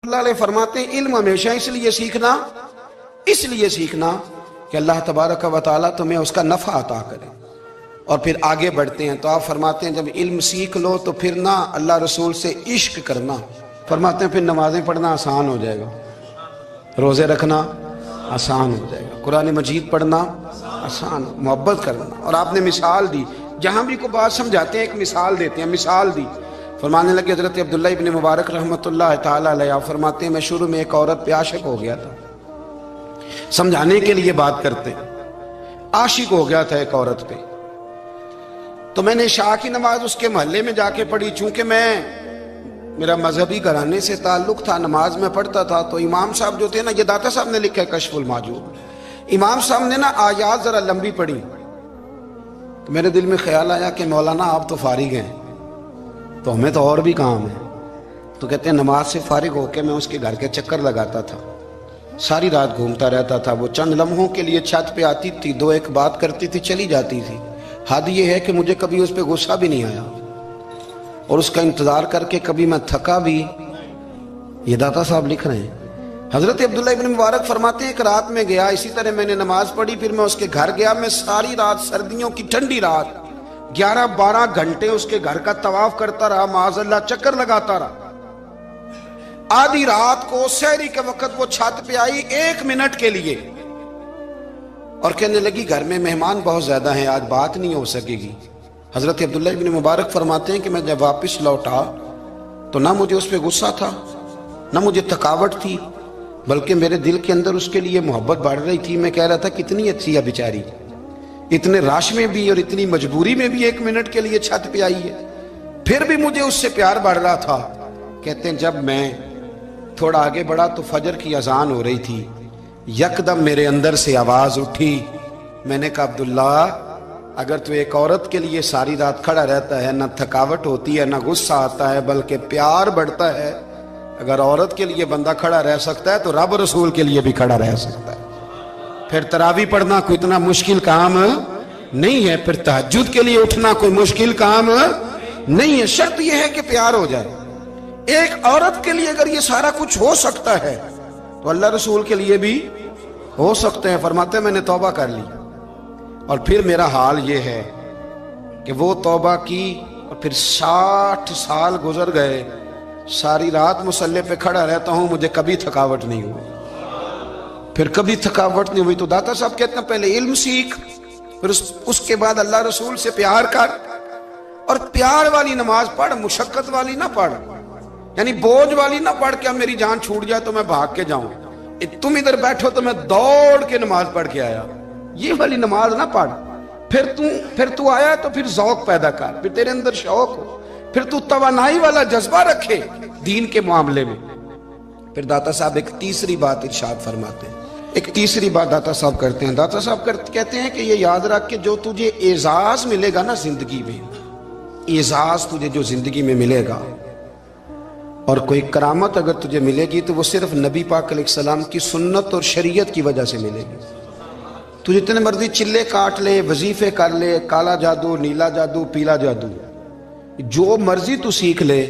اللہ علیہ فرماتے ہیں علم ہمیشہ اس لیے سیکھنا کہ اللہ تبارک و تعالیٰ تمہیں اس کا نفع عطا کرے اور پھر آگے بڑھتے ہیں. تو آپ فرماتے ہیں جب علم سیکھ لو تو پھر نہ اللہ رسول سے عشق کرنا. فرماتے ہیں پھر نمازیں پڑھنا آسان ہو جائے گا، روزے رکھنا آسان ہو جائے گا، قرآن مجید پڑھنا آسان، محبت کرنا. اور آپ نے مثال دی، جہاں بھی کوئی بات سمجھاتے ہیں ایک مثال دیتے ہیں. مثال دی، فرمانے لگے حضرت عبداللہ ابن مبارک رحمۃ اللہ تعالیٰ علیہ فرماتے ہیں میں شروع میں ایک عورت پہ عاشق ہو گیا تھا. سمجھانے کے لیے بات کرتے ہیں، عاشق ہو گیا تھا ایک عورت پہ. تو میں نے عشاء کی نماز اس کے محلے میں جا کے پڑھی. چونکہ میرا مذہبی گھرانے سے تعلق تھا، نماز میں پڑھتا تھا. تو امام صاحب جو تھے نا، یہ داتا صاحب نے لکھا ہے کشف المحجوب، امام صاحب نے نا آیات ذرا لمبی پڑھی. تو میرے دل میں خیال آیا کہ مولانا آپ تو فارغ ہیں تو ہمیں تو اور بھی کام ہے. تو کہتے ہیں نماز سے فارغ ہو کے میں اس کے گھر کے چکر لگاتا تھا، ساری رات گھومتا رہتا تھا. وہ چند لمحوں کے لیے چھت پہ آتی تھی، دو ایک بات کرتی تھی، چلی جاتی تھی. حد یہ ہے کہ مجھے کبھی اس پہ غصہ بھی نہیں آیا اور اس کا انتظار کر کے کبھی میں تھکا بھی. یہ داتا صاحب لکھ رہے ہیں. حضرت عبداللہ ابن مبارک فرماتے ہیں ایک رات میں گیا، اسی طرح میں نے نماز پڑھی، پھر میں اس کے گھر گیا. میں ساری رات، سردیوں کی ٹھنڈی رات، 11-12 گھنٹے اس کے گھر کا طواف کرتا رہا، معاذ اللہ چکر لگاتا رہا. آدھی رات کو سحری کے وقت وہ چھت پہ آئی 1 منٹ کے لیے اور کہنے لگی گھر میں مہمان بہت زیادہ ہیں، آج بات نہیں ہو سکے گی. حضرت عبداللہ ابن مبارک فرماتے ہیں کہ میں جب واپس لوٹا تو نہ مجھے اس پہ غصہ تھا، نہ مجھے تھکاوٹ تھی، بلکہ میرے دل کے اندر اس کے لیے محبت بڑھ رہی تھی. میں کہہ رہا تھا کتنی اچھی ہے بیچاری، اتنے راش میں بھی اور اتنی مجبوری میں بھی 1 منٹ کے لیے چھت پہ آئی ہے، پھر بھی مجھے اس سے پیار بڑھ رہا تھا. کہتے ہیں جب میں تھوڑا آگے بڑھا تو فجر کی اذان ہو رہی تھی. یکدم میرے اندر سے آواز اٹھی. میں نے کہا عبداللہ اگر تو ایک عورت کے لیے ساری رات کھڑا رہتا ہے، نہ تھکاوٹ ہوتی ہے، نہ غصہ آتا ہے، بلکہ پیار بڑھتا ہے، اگر عورت کے لیے بندہ کھڑا رہ سکتا ہے تو رب رسول کے لیے بھی کھڑا رہ سکتا ہے. پھر تراویح پڑھنا کوئی اتنا مشکل کام نہیں ہے، پھر تہجد کے لیے اٹھنا کوئی مشکل کام نہیں ہے. شرط یہ ہے کہ پیار ہو جائے. ایک عورت کے لیے اگر یہ سارا کچھ ہو سکتا ہے تو اللہ رسول کے لیے بھی ہو سکتے ہیں. فرماتے ہیں میں نے توبہ کر لی اور پھر میرا حال یہ ہے کہ وہ توبہ کی اور پھر 60 سال گزر گئے، ساری رات مصلی پہ کھڑا رہتا ہوں، مجھے کبھی تھکاوٹ نہیں ہوئی، پھر کبھی تھکاوٹ نہیں ہوئی. تو داتا صاحب کہتے ہیں پہلے علم سیکھ، پھر اس کے بعد اللہ رسول سے پیار کر، اور پیار والی نماز پڑھ، مشقت والی نہ پڑھ، یعنی بوجھ والی نہ پڑھ کہ اب میری جان چھوٹ جائے تو میں بھاگ کے جاؤں، تم ادھر بیٹھو تو میں دوڑ کے نماز پڑھ کے آیا، یہ والی نماز نہ پڑھ. پھر تو آیا تو پھر ذوق پیدا کر، پھر تیرے اندر شوق ہو، پھر تو توانائی والا جذبہ رکھے دین کے معاملے میں. پھر داتا صاحب ایک تیسری بات ارشاد فرماتے ہیں، ایک تیسری بات داتا صاحب کرتے ہیں. داتا صاحب کہتے ہیں کہ یہ یاد رکھ کہ جو تجھے اعزاز ملے گا نا زندگی میں، اعزاز تجھے جو زندگی میں ملے گا اور کوئی کرامت اگر تجھے ملے گی تو وہ صرف نبی پاک علیہ السلام کی سنت اور شریعت کی وجہ سے ملے گی. تو جتنے مرضی چلے کاٹ لے، وظیفے کر لے، کالا جادو، نیلا جادو، پیلا جادو، جو مرضی تو سیکھ لے،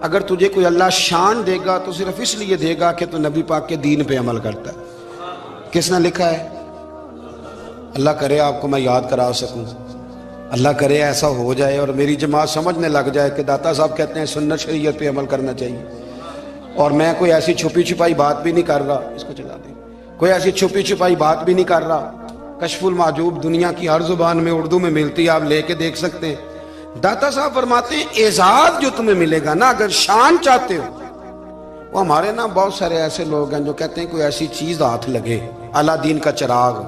اگر تجھے کوئی اللہ شان دے گا تو صرف اس لیے دے گا کہ تو نبی پاک کے دین پہ عمل کرتا ہے. کس نے لکھا ہے؟ اللہ کرے آپ کو میں یاد کرا سکوں، اللہ کرے ایسا ہو جائے اور میری جماعت سمجھنے لگ جائے کہ داتا صاحب کہتے ہیں سنت شریعت پہ عمل کرنا چاہیے. اور میں کوئی ایسی چھپی چھپائی بات بھی نہیں کر رہا، اس کو چلا دیں، کوئی ایسی چھپی چھپائی بات بھی نہیں کر رہا. کشف المحجوب دنیا کی ہر زبان میں اردو میں ملتی ہے، آپ لے کے دیکھ سکتے ہیں. داتا صاحب فرماتے ہیں اعزاز جو تمہیں ملے گا نا، اگر شان چاہتے ہو، وہ ہمارے نا بہت سارے ایسے لوگ ہیں جو کہتے ہیں کوئی ایسی چیز ہاتھ لگے، اعلیٰ دین کا چراغ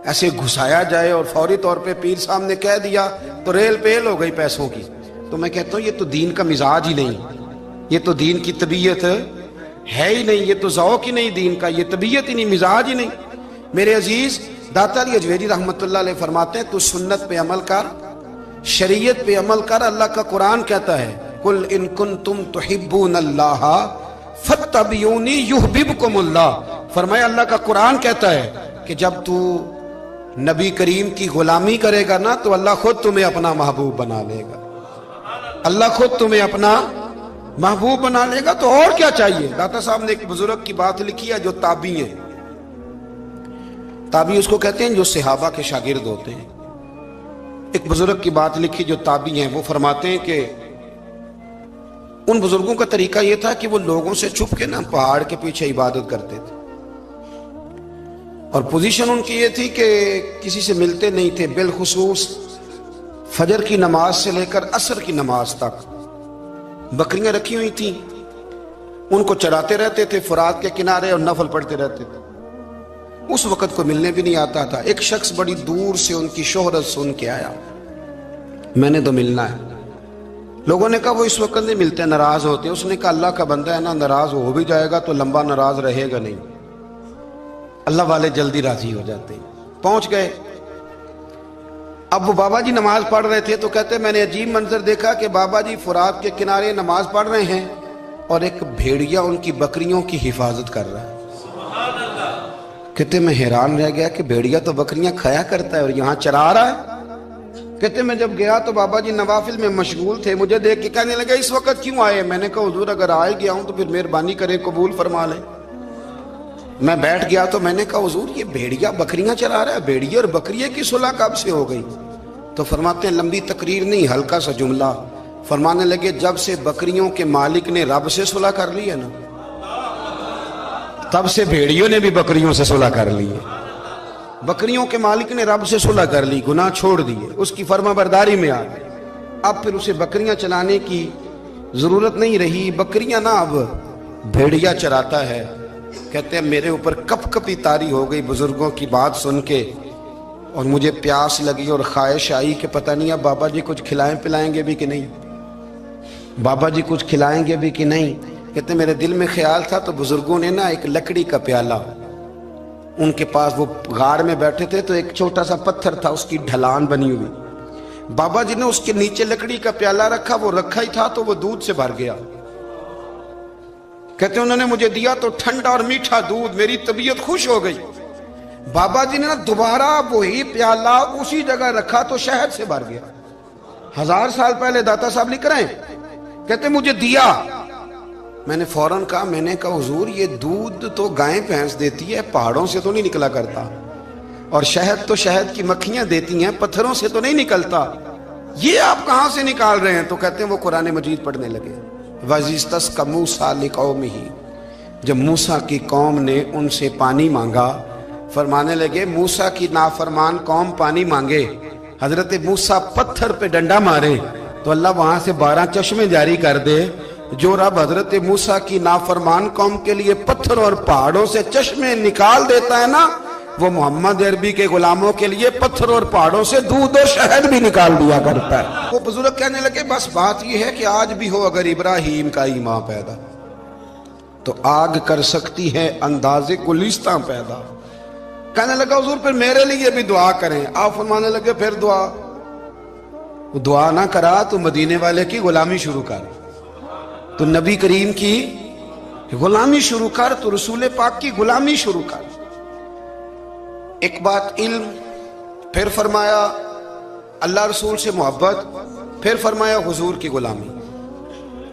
ایسے گھسایا جائے اور فوری طور پہ پیر صاحب نے کہہ دیا تو ریل پیل ہو گئی پیسوں کی. تو میں کہتا ہوں یہ تو دین کا مزاج ہی نہیں، یہ تو دین کی طبیعت ہے ہی نہیں، یہ تو ذوق ہی نہیں دین کا، یہ طبیعت ہی نہیں، مزاج ہی نہیں. میرے عزیز داتا علی اجویری رحمۃ اللہ علیہ فرماتے ہیں تو سنت پہ عمل کر، شریعت پہ عمل کر. اللہ کا قرآن کہتا ہے قل ان کنتم تحبون اللہ فاتبعونی یحببکم اللہ. فرمایا اللہ کا قرآن کہتا ہے کہ جب تو نبی کریم کی غلامی کرے گا نا تو اللہ خود تمہیں اپنا محبوب بنا لے گا، اللہ خود تمہیں اپنا محبوب بنا لے گا تو اور کیا چاہیے. داتا صاحب نے ایک بزرگ کی بات لکھی ہے جو تابعی ہیں. تابعی اس کو کہتے ہیں جو صحابہ کے شاگرد ہوتے ہیں. ایک بزرگ کی بات لکھی جو تابعی ہیں. وہ فرماتے ہیں کہ ان بزرگوں کا طریقہ یہ تھا کہ وہ لوگوں سے چھپ کے نا پہاڑ کے پیچھے عبادت کرتے تھے, اور پوزیشن ان کی یہ تھی کہ کسی سے ملتے نہیں تھے, بالخصوص فجر کی نماز سے لے کر عصر کی نماز تک. بکریاں رکھی ہوئی تھیں, ان کو چراتے رہتے تھے فرات کے کنارے اور نفل پڑھتے رہتے تھے. اس وقت کو ملنے بھی نہیں آتا تھا. ایک شخص بڑی دور سے ان کی شہرت سن کے آیا, میں نے تو ملنا ہے. لوگوں نے کہا وہ اس وقت نہیں ملتے, ناراض ہوتے. اس نے کہا اللہ کا بندہ ہے نا, ناراض ہو بھی جائے گا تو لمبا ناراض رہے گا نہیں. اللہ والے جلدی راضی ہو جاتے ہیں. پہنچ گئے. اب وہ بابا جی نماز پڑھ رہے تھے تو کہتے میں نے عجیب منظر دیکھا کہ بابا جی فرات کے کنارے نماز پڑھ رہے ہیں اور ایک بھیڑیا ان کی بکریوں کی حفاظت کر رہا ہے. کہتے میں حیران رہ گیا کہ بھیڑیا تو بکریاں کھایا کرتا ہے اور یہاں چرا رہا ہے. کہتے میں جب گیا تو بابا جی نوافل میں مشغول تھے. مجھے دیکھ کے کہنے لگا اس وقت کیوں آئے؟ میں نے کہا حضور اگر آئے گیا ہوں تو پھر مہربانی کرے قبول فرما لیں. میں بیٹھ گیا تو میں نے کہا حضور یہ بھیڑیا بکریاں چرا رہا ہے, بھیڑیا اور بکریے کی صلح کب سے ہو گئی؟ تو فرماتے ہیں لمبی تقریر نہیں, ہلکا سا جملہ. فرمانے لگے جب سے بکریوں کے مالک نے رب سے صلح کر لی ہے نا, تب سے بھیڑیوں نے بھی بکریوں سے صلح کر لی ہے. بکریوں کے مالک نے رب سے صلح کر لی, گناہ چھوڑ دیے, اس کی فرما برداری میں آ گئے. اب پھر اسے بکریاں چلانے کی ضرورت نہیں رہی. بکریاں نا اب بھیڑیا چراتا ہے. کہتے ہیں میرے اوپر کپ کپی طاری ہو گئی بزرگوں کی بات سن کے, اور مجھے پیاس لگی اور خواہش آئی کہ پتہ نہیں اب بابا جی کچھ کھلائیں پلائیں گے بھی کہ نہیں, بابا جی کچھ کھلائیں گے بھی کہ نہیں. کہتے میرے دل میں خیال تھا تو بزرگوں نے نا ایک لکڑی کا پیالہ, ان کے پاس وہ غار میں بیٹھے تھے تو ایک چھوٹا سا پتھر تھا, اس کی ڈھلان بنی ہوئی. بابا جی نے اس کے نیچے لکڑی کا پیالہ رکھا, وہ رکھا ہی تھا تو وہ دودھ سے بھر گیا. کہتے انہوں نے مجھے دیا تو ٹھنڈا اور میٹھا دودھ, میری طبیعت خوش ہو گئی. بابا جی نے نا دوبارہ وہی پیالہ اسی جگہ رکھا تو شہد سے بھر گیا. 1000 سال پہلے داتا صاحب لکھ رہے ہیں. کہتے مجھے دیا. میں نے فوراً کہا, میں نے کہا حضور یہ دودھ تو گائیں بھینس دیتی ہے, پہاڑوں سے تو نہیں نکلا کرتا, اور شہد تو شہد کی مکھیاں دیتی ہیں, پتھروں سے تو نہیں نکلتا, یہ آپ کہاں سے نکال رہے ہیں؟ تو کہتے ہیں وہ قرآن مجید پڑھنے لگے. وَإِذِ اسْتَسْقَى مُوسَىٰ لِقَوْمِهِ, جب موسیٰ کی قوم نے ان سے پانی مانگا, فرمانے لگے موسیٰ کی نافرمان قوم پانی مانگے, حضرت موسیٰ پتھر پہ ڈنڈا مارے تو اللہ وہاں سے 12 چشمے جاری کر دے. جو رب حضرت موسیٰ کی نافرمان قوم کے لیے پتھر اور پہاڑوں سے چشمے نکال دیتا ہے نا, وہ محمد عربی کے غلاموں کے لیے پتھر اور پہاڑوں سے دودھ اور شہد بھی نکال دیا کرتا ہے. وہ بزرگ کہنے لگے بس بات یہ ہے کہ آج بھی ہو اگر ابراہیم کا ایمان پیدا تو آگ کر سکتی ہے انداز گلستاں پیدا. کہنے لگا حضور پھر میرے لیے بھی دعا کریں. آپ فرمانے لگے پھر دعا نہ کرا تو مدینے والے کی غلامی شروع کر, تو نبی کریم کی غلامی شروع کر, تو رسول پاک کی غلامی شروع کر. ایک بات علم, پھر فرمایا اللہ رسول سے محبت, پھر فرمایا حضور کی غلامی.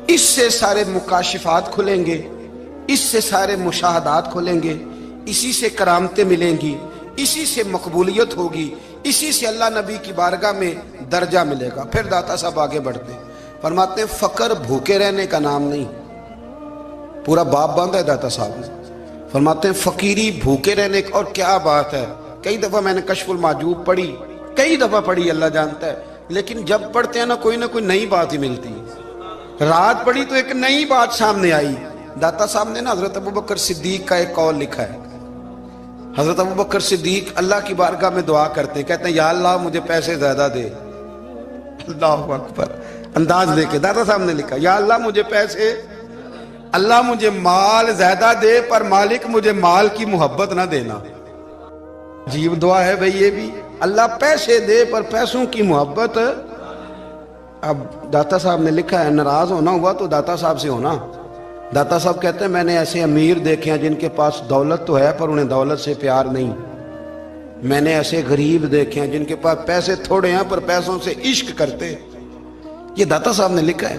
اس سے سارے مکاشفات کھلیں گے, اس سے سارے مشاہدات کھلیں گے, اسی سے کرامتیں ملیں گی, اسی سے مقبولیت ہوگی, اسی سے اللہ نبی کی بارگاہ میں درجہ ملے گا. پھر داتا صاحب آگے بڑھتے ہیں, فرماتے ہیں فقر بھوکے رہنے کا نام نہیں. پورا باب باندھا ہے داتا صاحب نے. فرماتے ہیں فقیری بھوکے رہنے کا, اور کیا بات ہے. کئی دفعہ میں نے کشف المحجوب پڑھی, کئی دفعہ پڑھی, اللہ جانتا ہے, لیکن جب پڑھتے ہیں نا کوئی نہ کوئی نئی بات ہی ملتی ہے. رات پڑھی تو ایک نئی بات سامنے آئی. داتا صاحب نے نا حضرت ابوبکر صدیق کا ایک قول لکھا ہے. حضرت ابوبکر صدیق اللہ کی بارگاہ میں دعا کرتے ہیں, کہتے ہیں یا اللہ مجھے پیسے زیادہ دے. اللہ اکبر, انداز دے کے داتا صاحب نے لکھا یا اللہ مجھے پیسے, اللہ مجھے مال زیادہ دے پر مالک مجھے مال کی محبت نہ دینا. عجیب دعا ہے بھئی یہ بھی, اللہ پیسے دے پر پیسوں کی محبت. اب داتا صاحب نے لکھا ہے ناراض ہونا ہوا تو داتا صاحب سے ہونا. داتا صاحب کہتے ہیں میں نے ایسے امیر دیکھے ہیں جن کے پاس دولت تو ہے پر انہیں دولت سے پیار نہیں. میں نے ایسے غریب دیکھے ہیں جن کے پاس پیسے تھوڑے ہیں پر پیسوں سے عشق کرتے. یہ داتا صاحب نے لکھا ہے.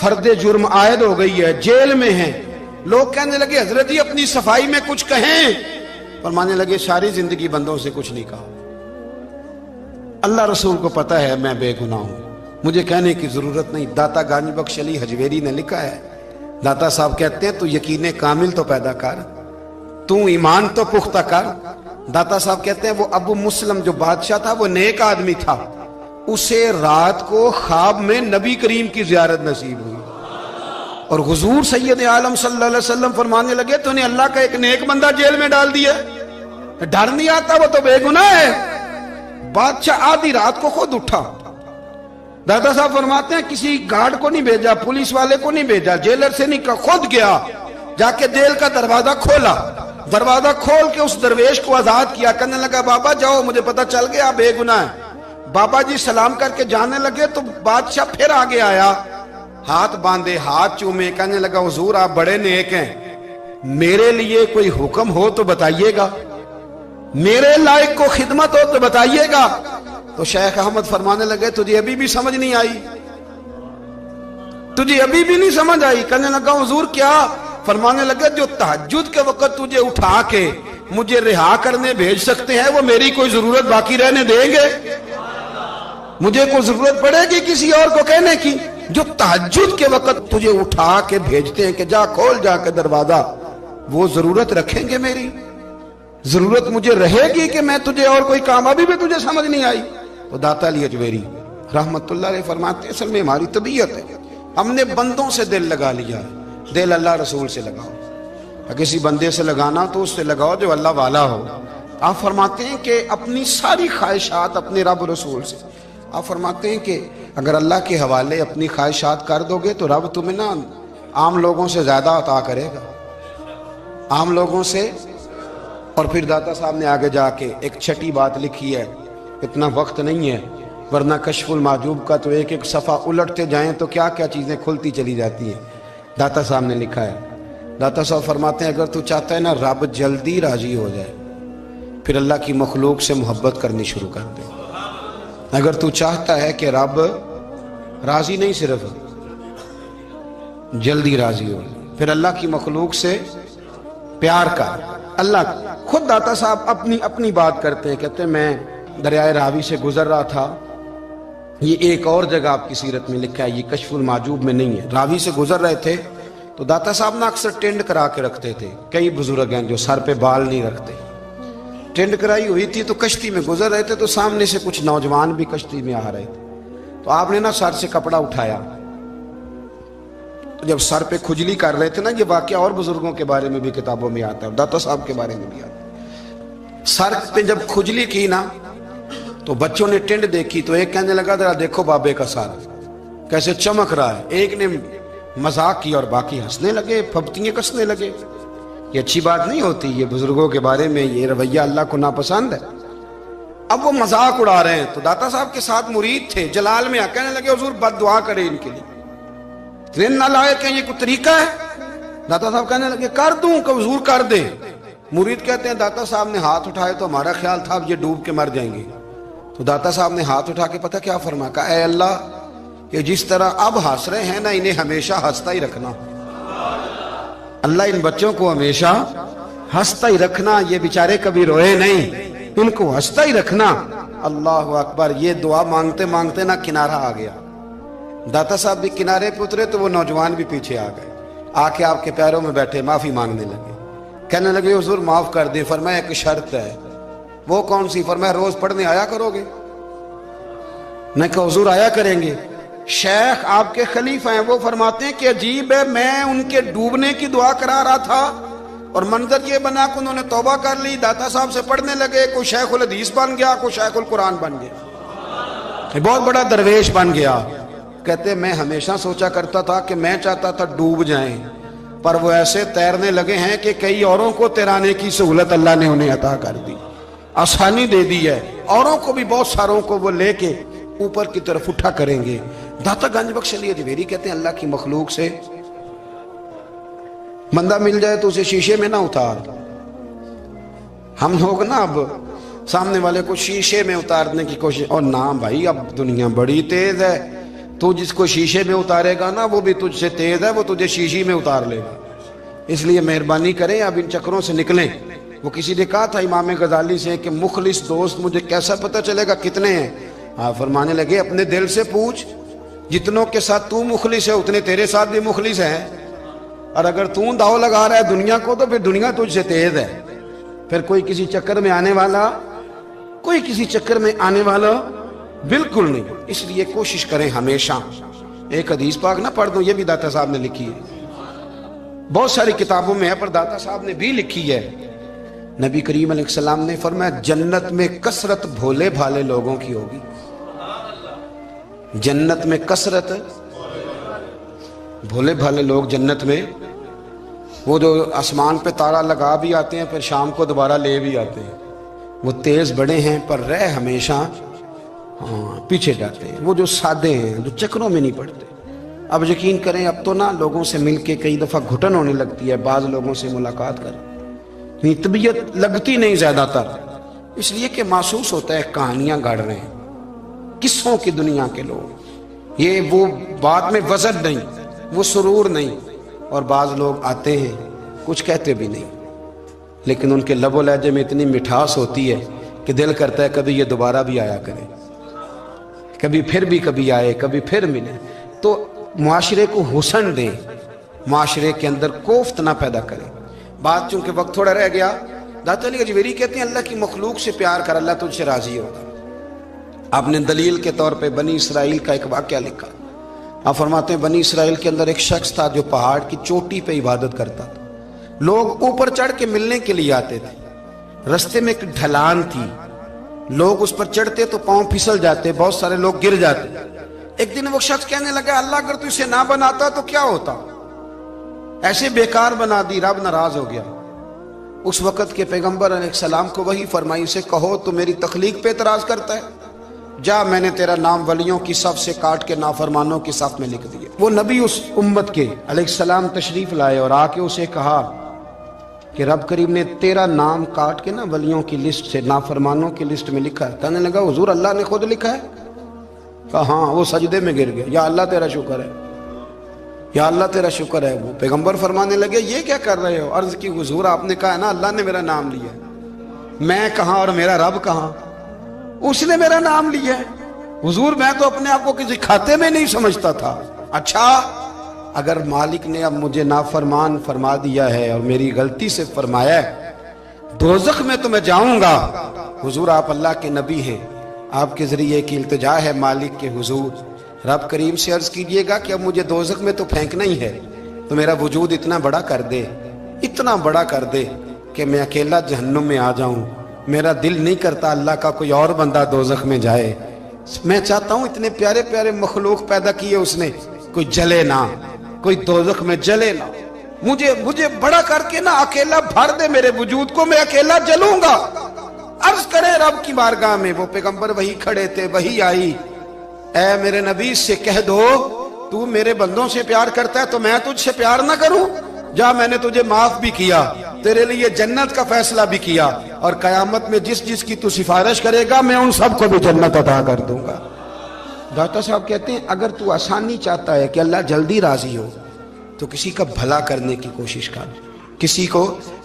فرد جرم عائد ہو گئی ہے، جیل میں ہیں. لوگ کہنے لگے حضرت جی اپنی صفائی میں کچھ کہیں. فرمانے لگے ساری زندگی بندوں سے کچھ نہیں کہا، اللہ رسول کو پتا ہے میں بے گناہ ہوں، مجھے کہنے کی ضرورت نہیں. داتا گانج بخش علی حجویری نے لکھا ہے، داتا صاحب کہتے ہیں تو یقین کامل تو پیدا کر، تو ایمان تو پختہ کر. داتا صاحب کہتے ہیں وہ ابو مسلم جو بادشاہ تھا وہ نیک آدمی تھا، اسے رات کو خواب میں نبی کریم کی زیارت نصیب ہوئی، اور حضور سید عالم صلی اللہ علیہ وسلم فرمانے لگے تو نے اللہ کا ایک نیک بندہ جیل میں ڈال دیا، ڈر نہیں آتا، وہ تو بے گناہ ہے. بادشاہ آدھی رات کو خود اٹھا. دادا صاحب فرماتے ہیں کسی گارڈ کو نہیں بھیجا، پولیس والے کو نہیں بھیجا، جیلر سے نہیں کہا، خود گیا، جا کے جیل کا دروازہ کھولا، دروازہ کھول کے اس درویش کو آزاد کیا. کہنے لگا بابا جاؤ، مجھے پتا چل گیا بے گناہ ہے. بابا جی سلام کر کے جانے لگے تو بادشاہ پھر آگے آیا، ہاتھ باندھے، ہاتھ چومے. کہنے لگا حضور آپ بڑے نیک ہیں، میرے لیے کوئی حکم ہو تو بتائیے گا، میرے لائق کو خدمت ہو تو بتائیے گا. تو شیخ احمد فرمانے لگے تجھے ابھی بھی سمجھ نہیں آئی، تجھے ابھی بھی نہیں سمجھ آئی. کہنے لگا حضور کیا؟ فرمانے لگے جو تہجد کے وقت تجھے اٹھا کے مجھے رہا کرنے بھیج سکتے ہیں وہ میری کوئی ضرورت باقی رہنے دیں گے؟ مجھے کوئی ضرورت پڑے گی کسی اور کو کہنے کی؟ جو تہجد کے وقت تجھے اٹھا کے بھیجتے ہیں کہ جا کھول جا کے دروازہ، وہ ضرورت رکھیں گے میری؟ ضرورت مجھے رہے گی کہ میں تجھے اور کوئی کام؟ ابھی بھی تجھے سمجھ نہیں آئی؟ تو داتا علی حجویری رحمت اللہ علیہ فرماتے ہیں اصل میں ہماری طبیعت ہے، ہم نے بندوں سے دل لگا لیا، دل اللہ رسول سے لگاؤ. کسی بندے سے لگانا تو اس سے لگاؤ جو اللہ والا ہو. آپ فرماتے ہیں کہ اپنی ساری خواہشات اپنے رب رسول سے، آپ فرماتے ہیں کہ اگر اللہ کے حوالے اپنی خواہشات کر دو گے تو رب تمہیں نا عام لوگوں سے زیادہ عطا کرے گا، عام لوگوں سے. اور پھر داتا صاحب نے آگے جا کے ایک چھٹی بات لکھی ہے، اتنا وقت نہیں ہے ورنہ کشف المحجوب کا تو ایک ایک صفحہ الٹتے جائیں تو کیا کیا چیزیں کھلتی چلی جاتی ہیں. داتا صاحب نے لکھا ہے، داتا صاحب فرماتے ہیں اگر تو چاہتا ہے نا رب جلدی راضی ہو جائے پھر اللہ کی مخلوق سے محبت کرنی شروع کر دے. اگر تو چاہتا ہے کہ رب راضی نہیں صرف جلدی راضی ہو پھر اللہ کی مخلوق سے پیار کر. اللہ خود داتا صاحب اپنی بات کرتے ہیں، کہتے ہیں میں دریائے راوی سے گزر رہا تھا، یہ ایک اور جگہ آپ کی سیرت میں لکھا ہے، یہ کشف المحجوب میں نہیں ہے. راوی سے گزر رہے تھے تو داتا صاحب نے اکثر ٹینڈ کرا کے رکھتے تھے، کئی بزرگ ہیں جو سر پہ بال نہیں رکھتے، ٹینڈ کرائی ہوئی تھی تو کشتی میں گزر رہے تھے تو سامنے سے کچھ نوجوان بھی کشتی میں آ رہے تھے. تو آپ نے نا سر سے کپڑا اٹھایا، تو جب سر پہ کھجلی کر رہے تھے نا، یہ واقعہ اور بزرگوں کے بارے میں بھی کتابوں میں آتا ہے، داتا صاحب کے بارے میں بھی آتا ہے. سر پہ جب کھجلی کی نا تو بچوں نے ٹینڈ دیکھی تو ایک کہنے لگا ذرا دیکھو بابے کا سر کیسے چمک رہا ہے. ایک نے مذاق کی اور باقی ہنسنے لگے، پھپتیاں کسنے لگے. یہ اچھی بات نہیں ہوتی، یہ بزرگوں کے بارے میں یہ رویہ اللہ کو ناپسند ہے. اب وہ مذاق اڑا رہے ہیں تو داتا صاحب کے ساتھ مرید تھے جلال میں، کہنے لگے حضور بد دعا کرے ان کے لیے، اتنے نالائق ہیں، یہ کوئی طریقہ ہے؟ داتا صاحب کہنے لگے کر دوں کہ حضور کر دے. مرید کہتے ہیں داتا صاحب نے ہاتھ اٹھائے تو ہمارا خیال تھا اب یہ ڈوب کے مر جائیں گے. تو داتا صاحب نے ہاتھ اٹھا کے پتہ کیا فرمایا؟ کہا اے اللہ یہ جس طرح اب ہنس رہے ہیں نا انہیں ہمیشہ ہنستا ہی رکھنا. اللہ ان بچوں کو ہمیشہ ہنستا ہی رکھنا، یہ بیچارے کبھی روئے نہیں، ان کو ہنستا ہی رکھنا. اللہ اکبر. یہ دعا مانگتے مانگتے نا کنارہ آ گیا. داتا صاحب بھی کنارے پہ اترے تو وہ نوجوان بھی پیچھے آ گئے، آ کے آپ کے پیروں میں بیٹھے معافی مانگنے لگے. کہنے لگے حضور معاف کر دیں. فرمایا ایک شرط ہے. وہ کون سی؟ فرمایا روز پڑھنے آیا کرو گے؟ میں کہا حضور آیا کریں گے. شیخ آپ کے خلیفہ ہیں، وہ فرماتے ہیں کہ عجیب ہے میں ان کے ڈوبنے کی دعا کرا رہا تھا اور منظر یہ بنا کہ انہوں نے توبہ کر لی، داتا صاحب سے پڑھنے لگے، کوئی شیخ الحدیث بن گیا، کوئی شیخ القرآن بن گیا، بہت بڑا درویش بن گیا. کہتے میں ہمیشہ سوچا کرتا تھا کہ میں چاہتا تھا ڈوب جائیں، پر وہ ایسے تیرنے لگے ہیں کہ کئی اوروں کو تیرانے کی سہولت اللہ نے انہیں عطا کر دی، آسانی دے دی ہے. اوروں کو بھی بہت ساروں کو وہ لے کے اوپر کی طرف اٹھا کریں گے. داتا گنج بخش علی حجویری کہتے ہیں اللہ کی مخلوق سے بندہ مل جائے تو اسے شیشے میں نہ اتار. ہم لوگ نا اب سامنے والے کو شیشے میں اتارنے کی کوشش، اور نہ بھائی اب دنیا بڑی تیز ہے، تو جس کو شیشے میں اتارے گا نا وہ بھی تجھ سے تیز ہے، وہ تجھے شیشی میں اتار لے گا۔ اس لیے مہربانی کریں اب ان چکروں سے نکلیں۔ وہ کسی نے کہا تھا امام غزالی سے کہ مخلص دوست مجھے کیسا پتہ چلے گا کتنے ہیں؟ فرمانے لگے اپنے دل سے پوچھ، جتنوں کے ساتھ تو مخلص ہے اتنے تیرے ساتھ بھی مخلص ہیں، اور اگر تو داؤ لگا رہا ہے دنیا کو تو پھر دنیا تجھ سے تیز ہے۔ پھر کوئی کسی چکر میں آنے والا بالکل نہیں۔ اس لیے کوشش کریں ہمیشہ۔ ایک حدیث پاک نہ پڑھ دوں، یہ بھی داتا صاحب نے لکھی ہے، بہت ساری کتابوں میں ہے پر داتا صاحب نے بھی لکھی ہے۔ نبی کریم علیہ السلام نے فرمایا جنت میں کثرت بھولے بھالے لوگوں کی ہوگی۔ جنت میں کثرت بھولے بھالے لوگ جنت میں، وہ جو آسمان پہ تارا لگا بھی آتے ہیں پھر شام کو دوبارہ لے بھی آتے ہیں، وہ تیز بڑے ہیں پر رہ ہمیشہ پیچھے جاتے ہیں۔ وہ جو سادے ہیں، جو چکروں میں نہیں پڑتے۔ اب یقین کریں اب تو نا لوگوں سے مل کے کئی دفعہ گھٹن ہونے لگتی ہے، بعض لوگوں سے ملاقات کر طبیعت لگتی نہیں زیادہ تر، اس لیے کہ محسوس ہوتا ہے کہانیاں گڑھ رہے ہیں، قصوں کی دنیا کے لوگ، یہ وہ بات میں وزن نہیں، وہ سرور نہیں۔ اور بعض لوگ آتے ہیں کچھ کہتے بھی نہیں، لیکن ان کے لب و لہجے میں اتنی مٹھاس ہوتی ہے کہ دل کرتا ہے کبھی یہ دوبارہ بھی آیا کرے، کبھی آئے، کبھی پھر ملے۔ تو معاشرے کو حسن دیں، معاشرے کے اندر کوفت نہ پیدا کریں۔ بات چونکہ وقت تھوڑا رہ گیا، داتا علی اجویری کہتے ہیں اللہ کی مخلوق سے پیار کر، اللہ تجھ سے راضی ہوگا۔ آپ نے دلیل کے طور پہ بنی اسرائیل کا ایک واقعہ لکھا۔ آپ فرماتے ہیں بنی اسرائیل کے اندر ایک شخص تھا جو پہاڑ کی چوٹی پہ عبادت کرتا تھا، لوگ اوپر چڑھ کے ملنے کے لیے آتے تھے، رستے میں ایک ڈھلان تھی، لوگ اس پر چڑھتے تو پاؤں پھسل جاتے، بہت سارے لوگ گر جاتے۔ ایک دن وہ شخص کہنے لگا اللہ اگر تو اسے نہ بناتا تو کیا ہوتا، ایسے بیکار بنا دی، رب ناراض ہو گیا۔ اس وقت کے پیغمبر علیہ السلام کو وہی فرمائی اسے کہو تو میری تخلیق پہ اعتراض کرتا ہے، جا میں نے تیرا نام ولیوں کی صف سے کاٹ کے نافرمانوں کی صف میں لکھ دیا۔ وہ نبی اس امت کے علیہ السلام تشریف لائے اور آ کے اسے کہا کہ رب کریم نے تیرا نام کاٹ کے نا ولیوں کی لسٹ سے نافرمانوں کی لسٹ میں لکھا ہے۔ کہنے لگا حضور اللہ نے خود لکھا ہے؟ کہا ہاں۔ وہ سجدے میں گر گیا، یا اللہ تیرا شکر ہے، یا اللہ تیرا شکر ہے۔ وہ پیغمبر فرمانے لگے یہ کیا کر رہے ہو؟ عرض کی حضور آپ نے کہا ہے نا اللہ نے میرا نام لیا ہے، میں کہاں اور میرا رب کہاں؟ اس نے میرا نام لیا ہے حضور، میں تو اپنے آپ کو کسی کھاتے میں نہیں سمجھتا تھا۔ اچھا اگر مالک نے اب مجھے نافرمان فرما دیا ہے اور میری غلطی سے فرمایا ہے دوزخ میں تو میں جاؤں گا۔ حضور آپ اللہ کے نبی ہیں، آپ کے ذریعے کی التجا ہے مالک کے حضور، رب کریم سے عرض کیجئے گا کہ اب مجھے دوزخ میں تو پھینکنا ہی ہے، تو میرا وجود اتنا بڑا کر دے، اتنا بڑا کر دے کہ میں اکیلا جہنم میں آ جاؤں۔ میرا دل نہیں کرتا اللہ کا کوئی اور بندہ دوزخ میں جائے، میں چاہتا ہوں اتنے پیارے پیارے مخلوق پیدا کیے اس نے، کوئی جلے نہ، کوئی دوزخ میں جلے نہ، مجھے بڑا کر کے نہ اکیلا بھر دے میرے وجود کو، میں اکیلا جلوں گا۔ عرض کرے رب کی بارگاہ میں، وہ پیغمبر وہی کھڑے تھے، وہی آئی، اے میرے نبی سے کہہ دو تو میرے بندوں سے پیار کرتا ہے تو میں تجھ سے پیار نہ کروں؟ جا میں نے تجھے معاف بھی کیا، تیرے لیے جنت کا فیصلہ بھی کیا، اور قیامت میں جس کی تو سفارش کرے گا میں ان سب کو بھی جنت عطا کر دوں گا۔ داتا صاحب کہتے ہیں اگر تو آسانی چاہتا ہے کہ اللہ جلدی راضی ہو تو کسی کا بھلا کرنے کی کوشش کر، کسی کو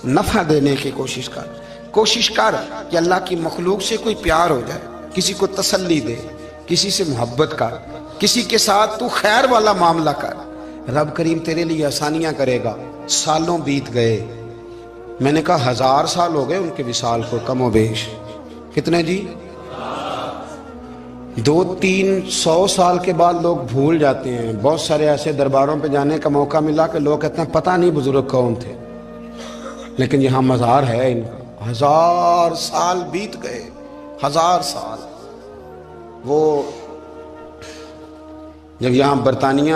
نفع دینے کی کوشش کر کہ اللہ کی مخلوق سے کوئی پیار ہو جائے، کسی کو تسلی دے، کسی سے محبت کر، کسی کے ساتھ تو خیر والا معاملہ کر، رب کریم تیرے لیے آسانیاں کرے گا۔ سالوں بیت گئے، میں نے کہا 1000 سال ہو گئے ان کے وصال کو کم و بیش، کتنے جی؟ 200-300 سال کے بعد لوگ بھول جاتے ہیں۔ بہت سارے ایسے درباروں پہ جانے کا موقع ملا کہ لوگ کہتے ہیں پتہ نہیں بزرگ کون تھے، لیکن یہاں مزار ہے ان کا۔ 1000 سال بیت گئے، 1000 سال۔ وہ جب یہاں برطانیہ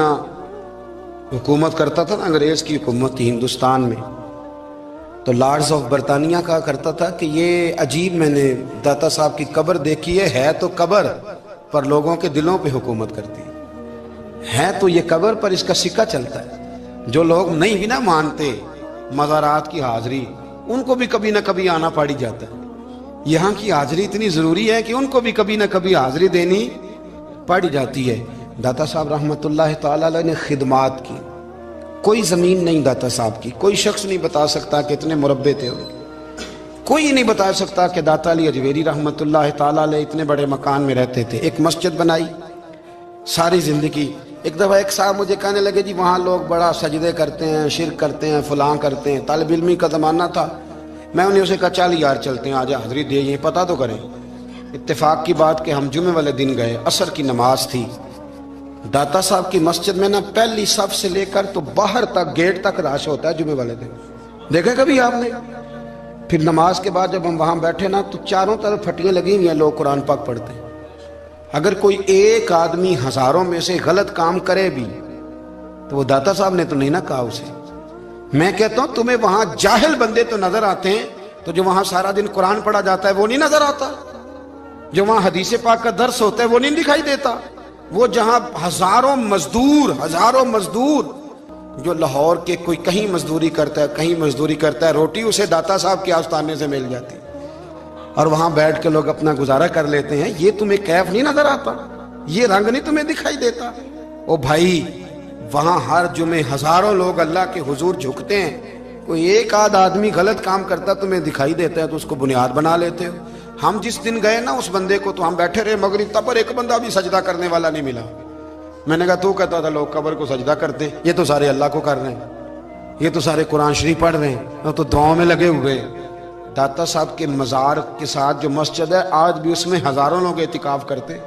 حکومت کرتا تھا نا، انگریز کی حکومت تھی ہندوستان میں، تو لارڈز آف برطانیہ کہا کرتا تھا کہ یہ عجیب، میں نے داتا صاحب کی قبر دیکھی ہے تو قبر پر لوگوں کے دلوں پہ حکومت کرتی ہے تو یہ قبر پر اس کا سکہ چلتا ہے۔ جو لوگ نہیں بھی نہ مانتے مزارات کی حاضری، ان کو بھی کبھی نہ کبھی آنا پڑ جاتا ہے۔ یہاں کی حاضری اتنی ضروری ہے کہ ان کو بھی کبھی نہ کبھی حاضری دینی پڑ جاتی ہے۔ داتا صاحب رحمۃ اللہ تعالی علیہ نے خدمات کی، کوئی زمین نہیں داتا صاحب کی، کوئی شخص نہیں بتا سکتا کہ اتنے مربع تھے، کوئی نہیں بتا سکتا کہ داتا علی اجویری رحمۃ اللہ تعالی علیہ اتنے بڑے مکان میں رہتے تھے۔ ایک مسجد بنائی ساری زندگی۔ ایک دفعہ ایک صاحب مجھے کہنے لگے جی وہاں لوگ بڑا سجدے کرتے ہیں، شرک کرتے ہیں، فلاں کرتے ہیں، طالب علمی کا زمانہ تھا۔ میں انہیں اسے کہا چل یار چلتے ہیں، آجا حضری دے یہ پتہ تو کریں۔ اتفاق کی بات کہ ہم جمعے والے دن گئے، عصر کی نماز تھی۔ داتا صاحب کی مسجد میں نا پہلی صف سے لے کر تو باہر تک گیٹ تک رش ہوتا ہے جمعے والے دن، دیکھا کبھی آپ نے؟ پھر نماز کے بعد جب ہم وہاں بیٹھے نا تو چاروں طرف پھٹیاں لگی ہوئی ہیں، لوگ قرآن پاک پڑھتے ہیں۔ اگر کوئی ایک آدمی ہزاروں میں سے غلط کام کرے بھی تو وہ داتا صاحب نے تو نہیں نہ کہا اسے۔ میں کہتا ہوں تمہیں وہاں جاہل بندے تو نظر آتے ہیں، تو جو وہاں سارا دن قرآن پڑھا جاتا ہے وہ نہیں نظر آتا؟ جو وہاں حدیث پاک کا درس ہوتا ہے وہ نہیں دکھائی دیتا؟ وہ جہاں ہزاروں مزدور جو لاہور کے کوئی کہیں مزدوری کرتا ہے، کہیں مزدوری کرتا ہے، روٹی اسے داتا صاحب کے آستانے سے مل جاتی، اور وہاں بیٹھ کے لوگ اپنا گزارا کر لیتے ہیں۔ یہ تمہیں کیف نہیں نظر آتا؟ یہ رنگ نہیں تمہیں دکھائی دیتا؟ او بھائی، وہاں ہر جمعے ہزاروں لوگ اللہ کے حضور جھکتے ہیں، کوئی ایک آدھ آدمی غلط کام کرتا تمہیں دکھائی دیتا ہے تو اس کو بنیاد بنا لیتے ہو۔ ہم جس دن گئے نا اس بندے کو تو ہم بیٹھے رہے مغرب تک، پر ایک بندہ بھی سجدہ کرنے والا نہیں ملا۔ میں نے کہا تو کہتا تھا لوگ قبر کو سجدہ کرتے ہیں، یہ تو سارے اللہ کو کر رہے ہیں، یہ تو سارے قرآن شریف پڑھ رہے ہیں، تو دعاؤں میں لگے ہوئے۔ داتا صاحب کے مزار کے ساتھ جو مسجد ہے آج بھی اس میں ہزاروں لوگ اعتکاف کرتے،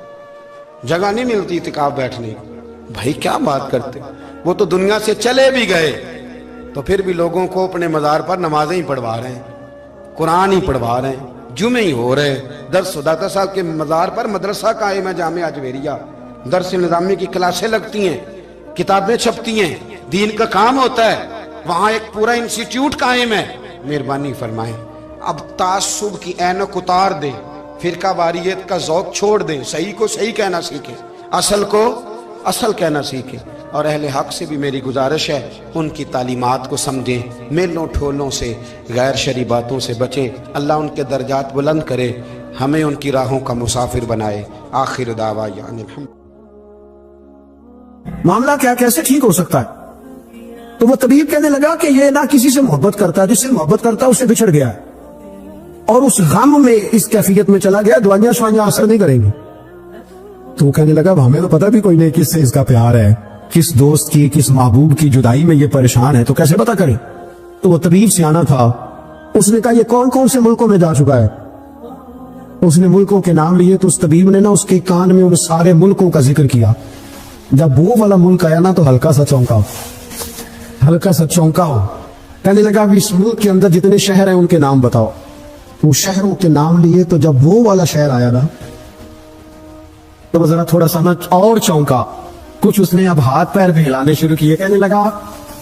جگہ نہیں ملتی اعتکاف بیٹھنے۔ بھائی کیا بات کرتے؟ وہ تو دنیا سے چلے بھی گئے تو پھر بھی لوگوں کو اپنے مزار پر نمازیں ہی پڑھوا رہے ہیں، قرآن ہی پڑھوا رہے ہیں، جمعے ہی ہو رہے درس۔ داتا صاحب کے مزار پر مدرسہ قائم ہے، جامعہ اجویریہ، درس نظامی کی کلاسیں لگتی ہیں، کتابیں چھپتی ہیں، دین کا کام ہوتا ہے، وہاں ایک پورا انسٹیٹیوٹ قائم ہے۔ مہربانی فرمائیں اب تعصب کی اینک اتار دیں، فرقہ واریت کا ذوق چھوڑ دیں، صحیح کو صحیح کہنا سیکھیں، اصل کو اصل کہنا سیکھیں۔ اور اہل حق سے بھی میری گزارش ہے ان کی تعلیمات کو سمجھیں، میلوں ٹھولوں سے، غیر شرعی باتوں سے بچیں۔ اللہ ان کے درجات بلند کرے، ہمیں ان کی راہوں کا مسافر بنائے۔ آخر دعوانا الحمد۔ معاملہ کیا کیسے ٹھیک ہو سکتا ہے؟ تو وہ طبیب کہنے لگا کہ یہ نہ کسی سے محبت کرتا ہے، جس سے محبت کرتا ہے اس سے بچھڑ گیا ہے، اور اس غم میں اس کیفیت میں چلا گیا، دوائیاں شوائیاں اثر نہیں کریں گی۔ تو وہ کہنے لگا ہمیں تو پتہ بھی کوئی نہیں کس سے اس کا پیار ہے، کس دوست کی، کس محبوب کی جدائی میں یہ پریشان ہے، تو کیسے پتہ کریں؟ تو وہ طبیب سیانا تھا، اس نے کہا یہ کون کون سے ملکوں میں جا چکا ہے؟ اس نے ملکوں کے نام لیے تو اس طبیب نے نا اس کے کان میں ان سارے ملکوں کا ذکر کیا۔ جب وہ والا ملک آیا نا تو ہلکا سا چونکا ہو، کہنے لگا اس ملک کے اندر جتنے شہر ہیں ان کے نام بتاؤ۔ وہ شہروں کے نام لیے تو جب وہ والا شہر آیا نا تو ذرا تھوڑا سا نا اور چونکا، کچھ اس نے اب ہاتھ پیر بھی ہلانے شروع کیے، کہنے لگا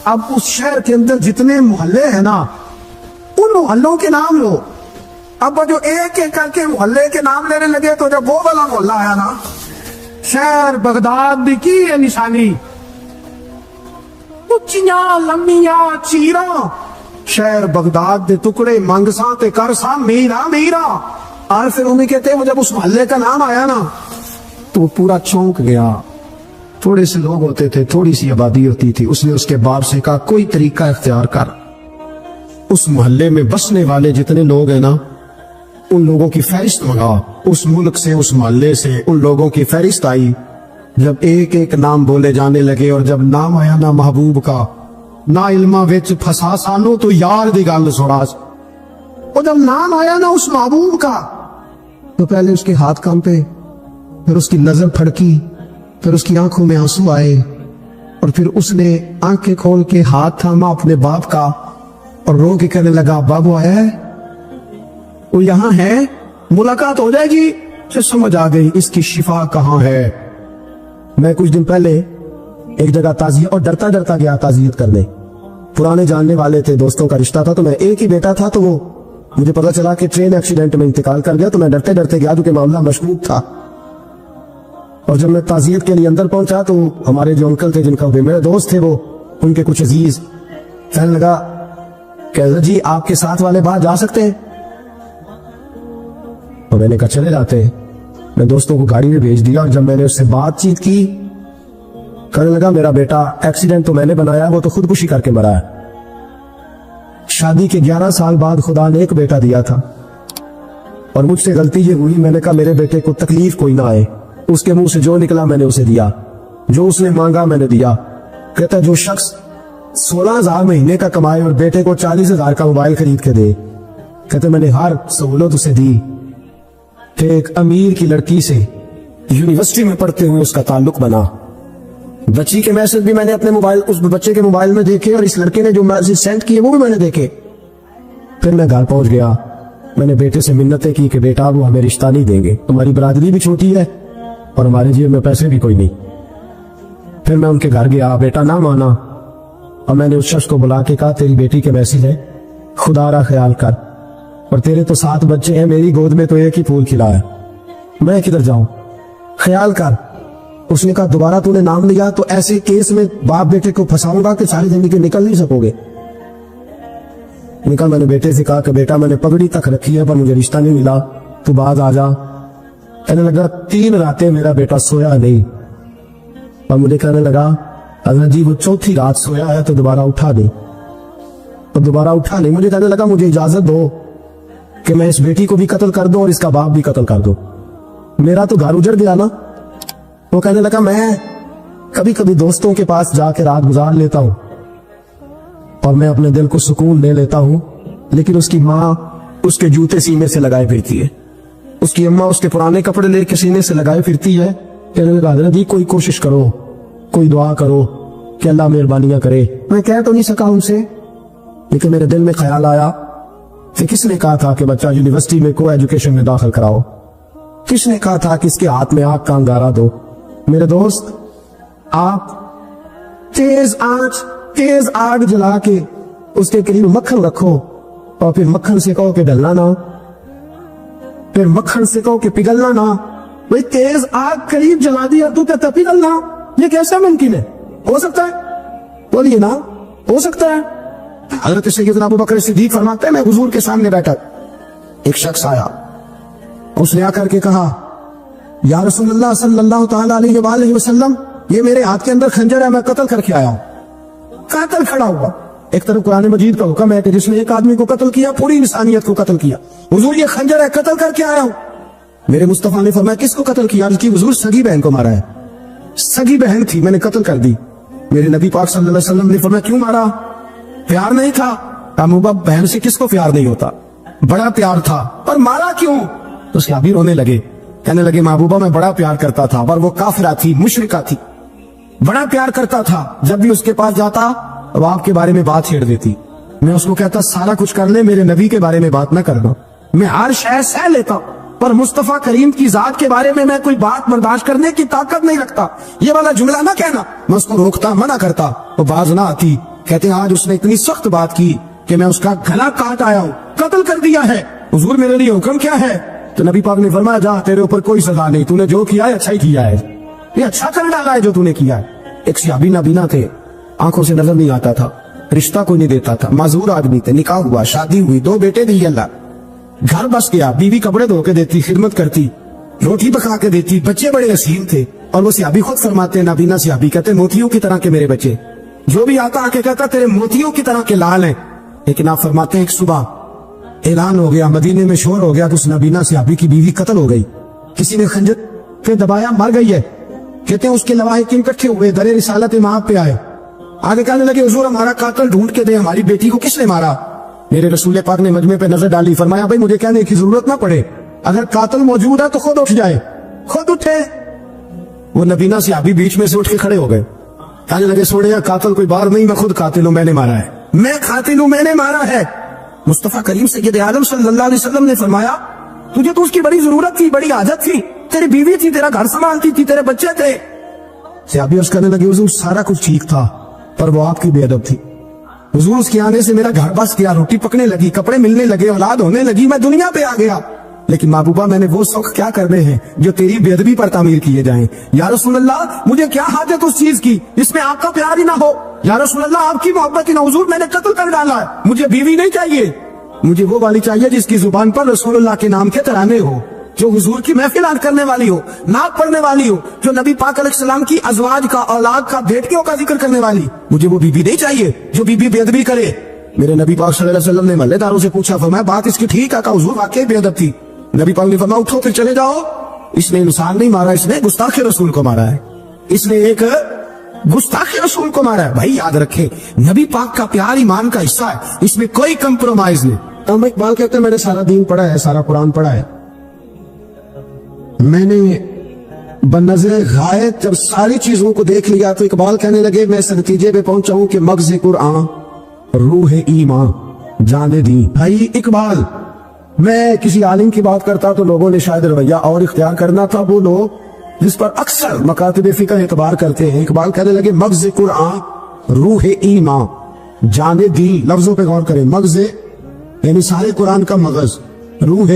اب اس شہر کے اندر جتنے محلے ہیں نا ان محلوں کے نام لو۔ اب جو ایک ایک کر کے محلے کے نام لینے لگے تو جب وہ والا محلہ آیا نا، شہر بغداد کی ہے نشانی، اچیاں لمبیاں چیراں، شہر بغداد دے ٹکڑے منگساں تے کرساں میرا میرا۔ اور پھر انہیں کہتے ہیں جب اس محلے کا نام آیا نا تو وہ پورا چونک گیا۔ تھوڑے سے لوگ ہوتے تھے، تھوڑی سی آبادی ہوتی تھی، اس نے اس کے باپ سے کہا کوئی طریقہ اختیار کر، اس محلے میں بسنے والے جتنے لوگ ہیں نا ان لوگوں کی فہرست منگا۔ اس ملک سے، اس محلے سے ان لوگوں کی فہرست آئی۔ جب ایک ایک نام بولے جانے لگے اور جب نام آیا نا محبوب کا، نہ علمہ وچ پھسا سانو تو یار دی گل سوراس، اور جب نام آیا نا اس محبوب کا تو پہلے اس کے ہاتھ کانپے، پھر اس کی نظر پھڑکی، پھر اس کی آنکھوں میں آنسو آئے، اور پھر اس نے آنکھیں کھول کے ہاتھ تھاما اپنے باپ کا اور رو کے کہنے لگا بابو آیا ہے، وہ یہاں ہے، ملاقات ہو جائے گی۔ پھر سمجھ آ گئی اس کی شفا کہاں ہے۔ میں کچھ دن پہلے ایک جگہ تعزیت، اور ڈرتا ڈرتا گیا تعزیت کرنے، پرانے جاننے والے تھے، دوستوں کا رشتہ تھا، تو میں ایک ہی بیٹا تھا، تو وہ مجھے پتا چلا کہ ٹرین ایکسیڈنٹ میں انتقال کر گیا، تو میں ڈرتے ڈرتے گیا کیونکہ معاملہ مشکوک تھا۔ اور جب میں تعزیت کے لیے اندر پہنچا تو ہمارے جو انکل تھے، جن کا میرے دوست تھے، وہ ان کے کچھ عزیز کہنے لگا کہ جی آپ کے ساتھ والے باہر جا سکتے ہیں؟ اور میں نے کہا چلے جاتے ہیں۔ میں دوستوں کو گاڑی میں بھیج دیا، اور جب میں نے اس سے بات چیت کی کہنے لگا میرا بیٹا ایکسیڈنٹ تو میں نے بنایا, وہ تو خودکشی کر کے مرا ہے. شادی کے 11 سال بعد خدا نے ایک بیٹا دیا تھا, اور مجھ سے غلطی یہ ہوئی, میں نے کہا میرے بیٹے کو تکلیف کوئی نہ آئے. اس کے منہ سے جو نکلا میں نے اسے دیا, جو اس نے مانگا میں نے دیا. کہتا جو شخص 16,000 مہینے کا کمائے اور بیٹے کو 40,000 کا موبائل خرید کے دے, کہتے میں نے ہر سہولت اسے دی. پھر ایک امیر کی لڑکی سے یونیورسٹی میں پڑھتے ہوئے اس کا تعلق بنا. بچی کے میسج بھی میں نے اپنے موبائل, اس بچے کے موبائل میں دیکھے, اور اس لڑکے نے جو میسج سینڈ کیے وہ بھی میں نے دیکھے. پھر میں گھر پہنچ گیا, میں نے بیٹے سے منتیں کی کہ بیٹا وہ ہمیں رشتہ نہیں دیں گے, ہماری برادری بھی چھوٹی ہے اور ہمارے جیب میں پیسے بھی کوئی نہیں. پھر میں ان کے گھر گیا, بیٹا نہ مانا, اور میں نے اس شخص کو بلا کے کہا تیری بیٹی کے میسج ہے, خدا را خیال کر, اور تیرے تو 7 بچے ہیں, میری گود میں تو ایک ہی پھول کھلا ہے, میں کدھر جاؤں, خیال کر. اس نے کہا دوبارہ تو نے نام لیا تو ایسے کیس میں باپ بیٹے کو پھنساؤں گا کہ ساری زندگی نکل نہیں سکو گے. میں نے بیٹے سے کہا کہ بیٹا میں نے پگڑی تک رکھی ہے پر مجھے رشتہ نہیں ملا, تو باز آ جا. کہنے لگا 3 راتیں میرا بیٹا سویا نہیں, اور مجھے کہنے لگا حضرت جی وہ 4تھی رات سویا ہے تو دوبارہ اٹھا نہیں, اور دوبارہ اٹھا نہیں. مجھے کہنے لگا مجھے اجازت دو کہ میں اس بیٹی کو بھی قتل کر دوں اور اس کا باپ بھی قتل کر دوں, میرا تو گھر اجڑ گیا نا. وہ کہنے لگا میں کبھی کبھی دوستوں کے پاس جا کے رات گزار لیتا ہوں اور میں اپنے دل کو سکون دے لیتا ہوں, لیکن اس کی ماں اس کے جوتے سینے سے لگائے پھرتی ہے, اس کی اماں اس کے پرانے کپڑے لے کے سینے سے لگائے پھرتی ہے. کہنے لگا حضرت جی کوئی کوشش کرو, کوئی دعا کرو کہ اللہ مہربانیاں کرے. میں کہہ تو نہیں سکا ان سے, لیکن میرے دل میں خیال آیا کہ کس نے کہا تھا کہ بچہ یونیورسٹی میں کو ایجوکیشن میں داخل کراؤ, کس نے کہا تھا کہ اس کے ہاتھ میں آگ کا انگارہ دو. میرے دوست آپ تیز آگ جلا کے اس کے قریب مکھن رکھو, اور پھر مکھن سے کہو کہ ڈلنا نہ, پھر مکھن سے کہو کہ پگھلنا نہ. بھئی تیز آگ قریب جلا دیا تو کہتا پگھلنا, یہ کیسا ممکن ہے؟ ہو سکتا ہے؟ بولیے نا, ہو سکتا ہے. حضرت سیدنا ابو بکر صدیق فرماتے ہیں میں حضور کے سامنے بیٹھا, ایک شخص آیا, اس نے آ کر کے کہا یا رسول اللہ صلی اللہ تعالی علیہ وآلہ وسلم یہ میرے ہاتھ کے اندر خنجر ہے, میں قتل کر کے آیا ہوں. قاتل کھڑا ہوا. ایک طرف قرآن مجید کا حکم ہے کہ جس نے ایک آدمی کو قتل کیا پوری انسانیت کو قتل کیا. حضور یہ خنجر ہے, قتل کر کے آیا ہوں. میرے مصطفیٰ نے فرمایا کس کو قتل کیا؟ اس کی حضور سگی بہن کو مارا ہے. سگی بہن تھی, میں نے قتل کر دی. میرے نبی پاک صلی اللہ علیہ وسلم نے فرمایا کیوں مارا؟ پیار نہیں تھا. محبوبہ بہن سے کس کو پیار نہیں ہوتا, بڑا پیار تھا, پر مارا کیوں؟ تو صحابی رونے لگے, کہنے لگے محبوبہ میں بڑا پیار کرتا تھا, پر وہ کافرہ تھی, مشرکہ تھی, بڑا پیار کرتا تھا. جب بھی اس کے پاس جاتا وہ آپ کے بارے میں بات چھیڑ دیتی. میں اس کو کہتا سارا کچھ کر لے, میرے نبی کے بارے میں بات نہ کرنا. میں ہر شے سہ لیتا, پر مصطفیٰ کریم کی ذات کے بارے میں کوئی بات برداشت کرنے کی طاقت نہیں رکھتا. یہ والا جملہ نہ کہنا. میں اس کو روکتا, منع کرتا, وہ باز نہ آتی. کہتے ہیں آج اس نے اتنی سخت بات کی کہ میں اس کا گلا کاٹ آیا ہوں, قتل کر دیا ہے. حضور میرے لیے حکم کیا ہے؟ تو نبی پاک نے فرمایا جا تیرے اوپر کوئی سزا نہیں, تو نے جو کیا ہے اچھا ہی کیا ہے, یہ اچھا کر ڈالا ہے جو تو نے کیا ہے. ایک صحابی نابینا تھے, آنکھوں سے نظر نہیں آتا تھا, رشتہ کوئی نہیں دیتا تھا, معذور آدمی تھے, نکاح ہوا, شادی ہوئی, 2 بیٹے دیے اللہ, گھر بس گیا, بیوی کپڑے دھو کے دیتی, خدمت کرتی, روٹی پکا کے دیتی, بچے بڑے حسین تھے. اور وہ صحابی خود فرماتے ہیں, نابینا صحابی کہتے ہیں موتیوں کی طرح کے میرے بچے, جو بھی آتا آ کے کہتا تیرے موتیوں کی طرح کے لال ہیں. لیکن آپ فرماتے ہیں ایک صبح اعلان ہو گیا, مدینے میں شور ہو گیا کہ اس نابینا صحابی کی بیوی قتل ہو گئی, کسی نے خنجر پہ دبایا, مر گئی ہے. کہتے ہیں اس کے لواحقین اکٹھے ہوئے, در رسالت امام پہ آئے, آگے کہنے لگے حضور ہمارا قاتل ڈھونڈ کے دے, ہماری بیٹی کو کس نے مارا؟ میرے رسول پاک نے مجمع پہ نظر ڈالی, فرمایا بھائی مجھے کہنے کی ضرورت نہ پڑے, اگر قاتل موجود ہے تو خود اٹھ جائے. خود اٹھے. وہ نبینا صحابی بیچ میں سے اٹھ کے کھڑے ہو گئے, کہنے لگے سوڑیا قاتل کوئی بار نہیں, میں خود قاتل ہوں, میں نے مارا ہے, میں قاتل ہوں, میں نے مارا ہے. مصطفیٰ کریم سید عالم صلی اللہ علیہ وسلم نے فرمایا تجھے تو اس کی بڑی ضرورت تھی, بڑی حاجت تھی, تیری بیوی تھی, تیرا گھر سنبھالتی تھی, تیرے بچے تھے. صحابی عرض کرنے لگے حضور سارا کچھ ٹھیک تھا, پر وہ آپ کی بے ادب تھی. حضور اس کے آنے سے میرا گھر بس گیا, روٹی پکنے لگی, کپڑے ملنے لگے, اولاد ہونے لگی, میں دنیا پہ آ گیا. لیکن محبوبہ میں نے وہ سوکھ کیا کرنے ہیں جو تیری بے ادبی پر تعمیر کیے جائیں. یا رسول اللہ مجھے کیا حاجت اس چیز کی جس میں آپ کا پیار ہی نہ ہو. یا رسول اللہ آپ کی محبت ہی نہ. حضور میں نے قتل کر ڈالا ہے, مجھے بیوی نہیں چاہیے, مجھے وہ والی چاہیے جس کی زبان پر رسول اللہ کے نام کے ترانے ہو. جو حضور کی محفل آن کرنے والی ہو, نعت پڑھنے والی ہو, جو نبی پاک علیہ السلام کی ازواج کا, اولاد کا, بیٹیوں کا ذکر کرنے والی, مجھے وہ بی بی نہیں چاہیے جو بی بی بے ادبی کرے. میرے نبی پاک صلی اللہ علیہ وسلم نے محلے داروں سے پوچھا, فرمایا بات اس کی ٹھیک ہے, کہا حضور واقعی بے ادب تھی. نبی پاک نے فرمایا اٹھو پھر چلے جاؤ, اس نے انسان نہیں مارا, اس نے گستاخ رسول کو مارا ہے, اس نے ایک گستاخ رسول کو مارا ہے. بھائی یاد رکھے نبی پاک کا پیار ایمان کا حصہ ہے, اس میں کوئی کمپرومائز نہیں. اب اقبال کہتے ہیں میں نے سارا دین پڑھا ہے, سارا قرآن پڑھا ہے, میں نے بنظر غائب جب ساری چیزوں کو دیکھ لیا تو اقبال کہنے لگے میں اس نتیجے پہ پہنچا ہوں کہ مغز قرآن روح ایمان جان دی. بھائی اقبال, میں کسی عالم کی بات کرتا تو لوگوں نے شاید رویہ اور اختیار کرنا تھا, وہ لوگ جس پر اکثر مکاتب فقہ اعتبار کرتے ہیں. اقبال کہنے لگے مغز قرآن روح ایمان جان دی. لفظوں پہ غور کریں, مغز یعنی سارے قرآن کا مغز, روح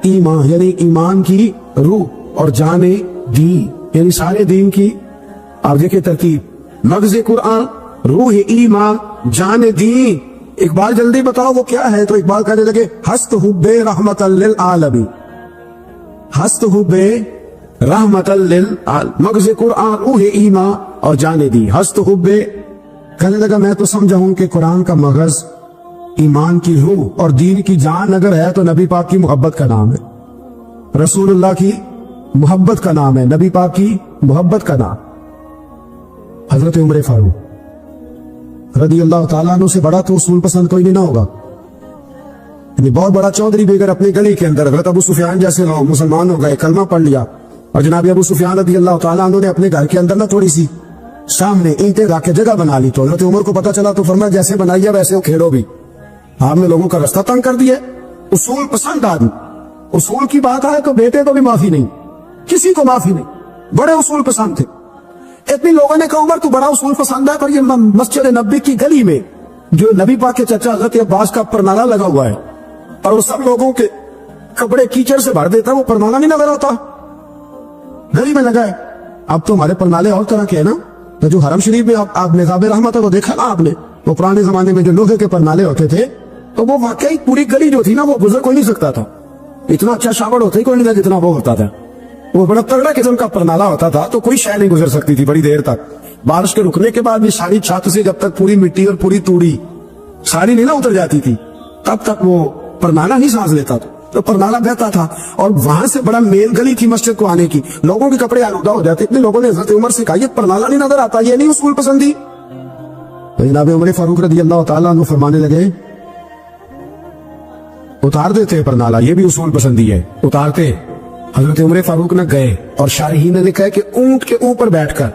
ایمان یعنی ایمان کی روح, اور جان دی یعنی سارے دین کی. آپ دیکھیں ترتیب, مغز قرآن روح ایمان جان دی. اقبال جلدی بتاؤ وہ کیا ہے؟ تو اقبال کہنے لگے ہست حب رحمت للعالمین, ہست حب رحمت للعالمین, مغز قرآن روح ایمان اور جان دی. ہست حب کہنے لگا میں تو سمجھا ہوں کہ قرآن کا مغز ایمان کی روح اور دین کی جان اگر ہے تو نبی پاک کی محبت کا نام ہے, رسول اللہ کی محبت کا نام ہے, نبی پاک کی محبت کا نام. حضرت عمر فاروق رضی اللہ تعالیٰ عنہ سے بڑا تو اصول پسند کوئی نہیں نہ ہوگا. یعنی بہت بڑا چودھری بھی اگر اپنی گلی کے اندر حضرت ابو سفیان جیسے لوگ مسلمان ہو گئے, کلمہ پڑھ لیا, اور جناب ابو سفیان رضی اللہ تعالیٰ عنہ نے اپنے گھر کے اندر نہ تھوڑی سی سامنے اینٹیں رکھ کے جگہ بنا لی, تو حضرت عمر کو پتا چلا تو فرمایا جیسے بنائیے ویسے وہ کھیڑو بھی, آپ نے لوگوں کا رستہ تنگ کر دیا. اصول پسند آدمی, اصول کی بات آئے تو بیٹے کو بھی معافی نہیں, کسی کو معافی نہیں, بڑے اصول پسند تھے. اتنی لوگوں نے کہا عمر تو بڑا اصول پسند ہے, پر یہ مسجد نبی کی گلی میں جو نبی پاک کے چچا حضرت عباس کا پرنالہ لگا ہوا ہے اور وہ سب لوگوں کے کپڑے کیچڑ سے بھر دیتا, وہ پرنالہ نہیں نظر آتا, گلی میں لگا ہے. اب تو ہمارے پرنالے اور طرح کے ہیں نا, تو جو حرم شریف میں آپ نظام رحمت ہے وہ دیکھا نا آپ نے, وہ پرانے زمانے میں جو لوہے کے پرنالے ہوتے تھے, تو وہ واقعی پوری گلی جو تھی نا وہ گزر کوئی نہیں سکتا تھا, اتنا اچھا شاور ہوتا ہی کوئی نہیں تھا جتنا وہ ہوتا تھا. وہ بڑا تگڑا قسم کا پرنالہ ہوتا تھا, تو کوئی شے نہیں گزر سکتی تھی بڑی دیر تک. بارش کے رکنے کے بعد بھی ساری چھت سے جب تک پوری مٹی اور پوری توڑی ساری نہیں نہ اتر جاتی تھی تب تک وہ پرنالہ نہیں سانس لیتا تھا, تو پرنالہ بہتا تھا. اور وہاں سے بڑا مین گلی تھی مسجد کو آنے کی, لوگوں کے کپڑے آلودہ ہو جاتے. اتنے لوگوں نے حضرت عمر سے کہا یہ پرنالہ نہیں نظر آتا, یہ نہیں اصول پسندی. تو جناب عمر فاروق رضی اللہ تعالیٰ عنہ فرمانے لگے اتار دیتے پرنالہ, یہ بھی اصول پسندی ہے, اتارتے. حضرت عمر فاروق نے گئے اور شارحین نے لکھا ہے کہ اونٹ کے اوپر بیٹھ کر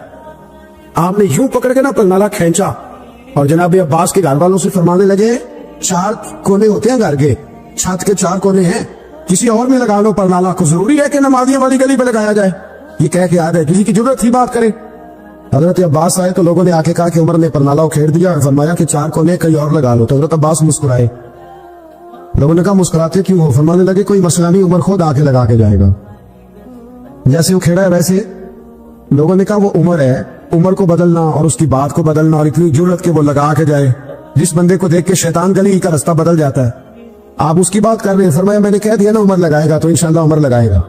آپ نے یوں پکڑ کے نا پرنالہ کھینچا, اور جناب عباس کے گھر والوں سے فرمانے لگے 4 کونے ہوتے ہیں گھر کے, چھت کے 4 کونے ہیں, کسی اور میں لگا لو پرنالہ کو, ضروری ہے کہ نمازیوں والی گلی پہ لگایا جائے. یہ کہہ کے یاد ہے کسی کی ضرورت تھی بات کرے. حضرت عباس آئے تو لوگوں نے آ کے کہا کہ عمر نے پرنالہ کھیڑ دیا اور فرمایا کہ 4 کونے کہیں اور لگا لو. تو حضرت عباس مسکرائے. لوگوں نے کہا مسکراتے کیوں ہو؟ فرمانے لگے کوئی مسئلہ نہیں, عمر خود آ کے لگا کے جائے گا. جیسے وہ کھیڑا ہے ویسے لوگوں نے کہا وہ عمر ہے, عمر کو بدلنا اور اس کی بات کو بدلنا اور اتنی جرت کہ وہ لگا کے جائے, جس بندے کو دیکھ کے شیطان گلی کا رستہ بدل جاتا ہے, آپ اس کی بات کر رہے ہیں. فرمایا میں نے کہہ دیا نا عمر لگائے گا, تو انشاءاللہ عمر لگائے گا.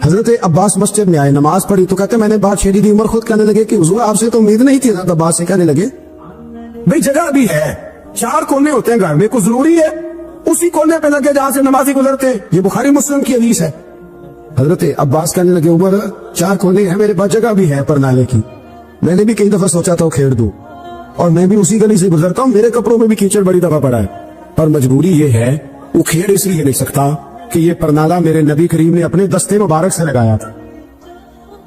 حضرت عباس مسجد میں آئے, نماز پڑھی تو کہتے میں نے بات چھیڑی تھی. عمر خود کہنے لگے کہ حضور آپ سے تو امید نہیں تھی. حضرت عباس سے کہنے لگے بھئی جگہ بھی ہے, 4 کونے ہوتے ہیں گھر میں, کو ضروری ہے اسی کونے پہ لگے جہاں سے نمازی گزرتے ہیں, یہ بخاری مسلم کی حدیث ہے. حضرت عباس کہنے لگے عمر 4 کونے ہیں, میرے پاس جگہ بھی ہے پرنالے کی, میں نے بھی کئی دفعہ سوچا تھا وہ کھیڑ دوں, اور میں بھی اسی گلی سے گزرتا ہوں, میرے کپڑوں میں بھی کیچڑ بڑی دفعہ پڑا ہے, پر مجبوری یہ ہے وہ کھیڑ اس لیے نہیں سکتا کہ یہ پرنالہ میرے نبی کریم نے اپنے دستے مبارک سے لگایا تھا.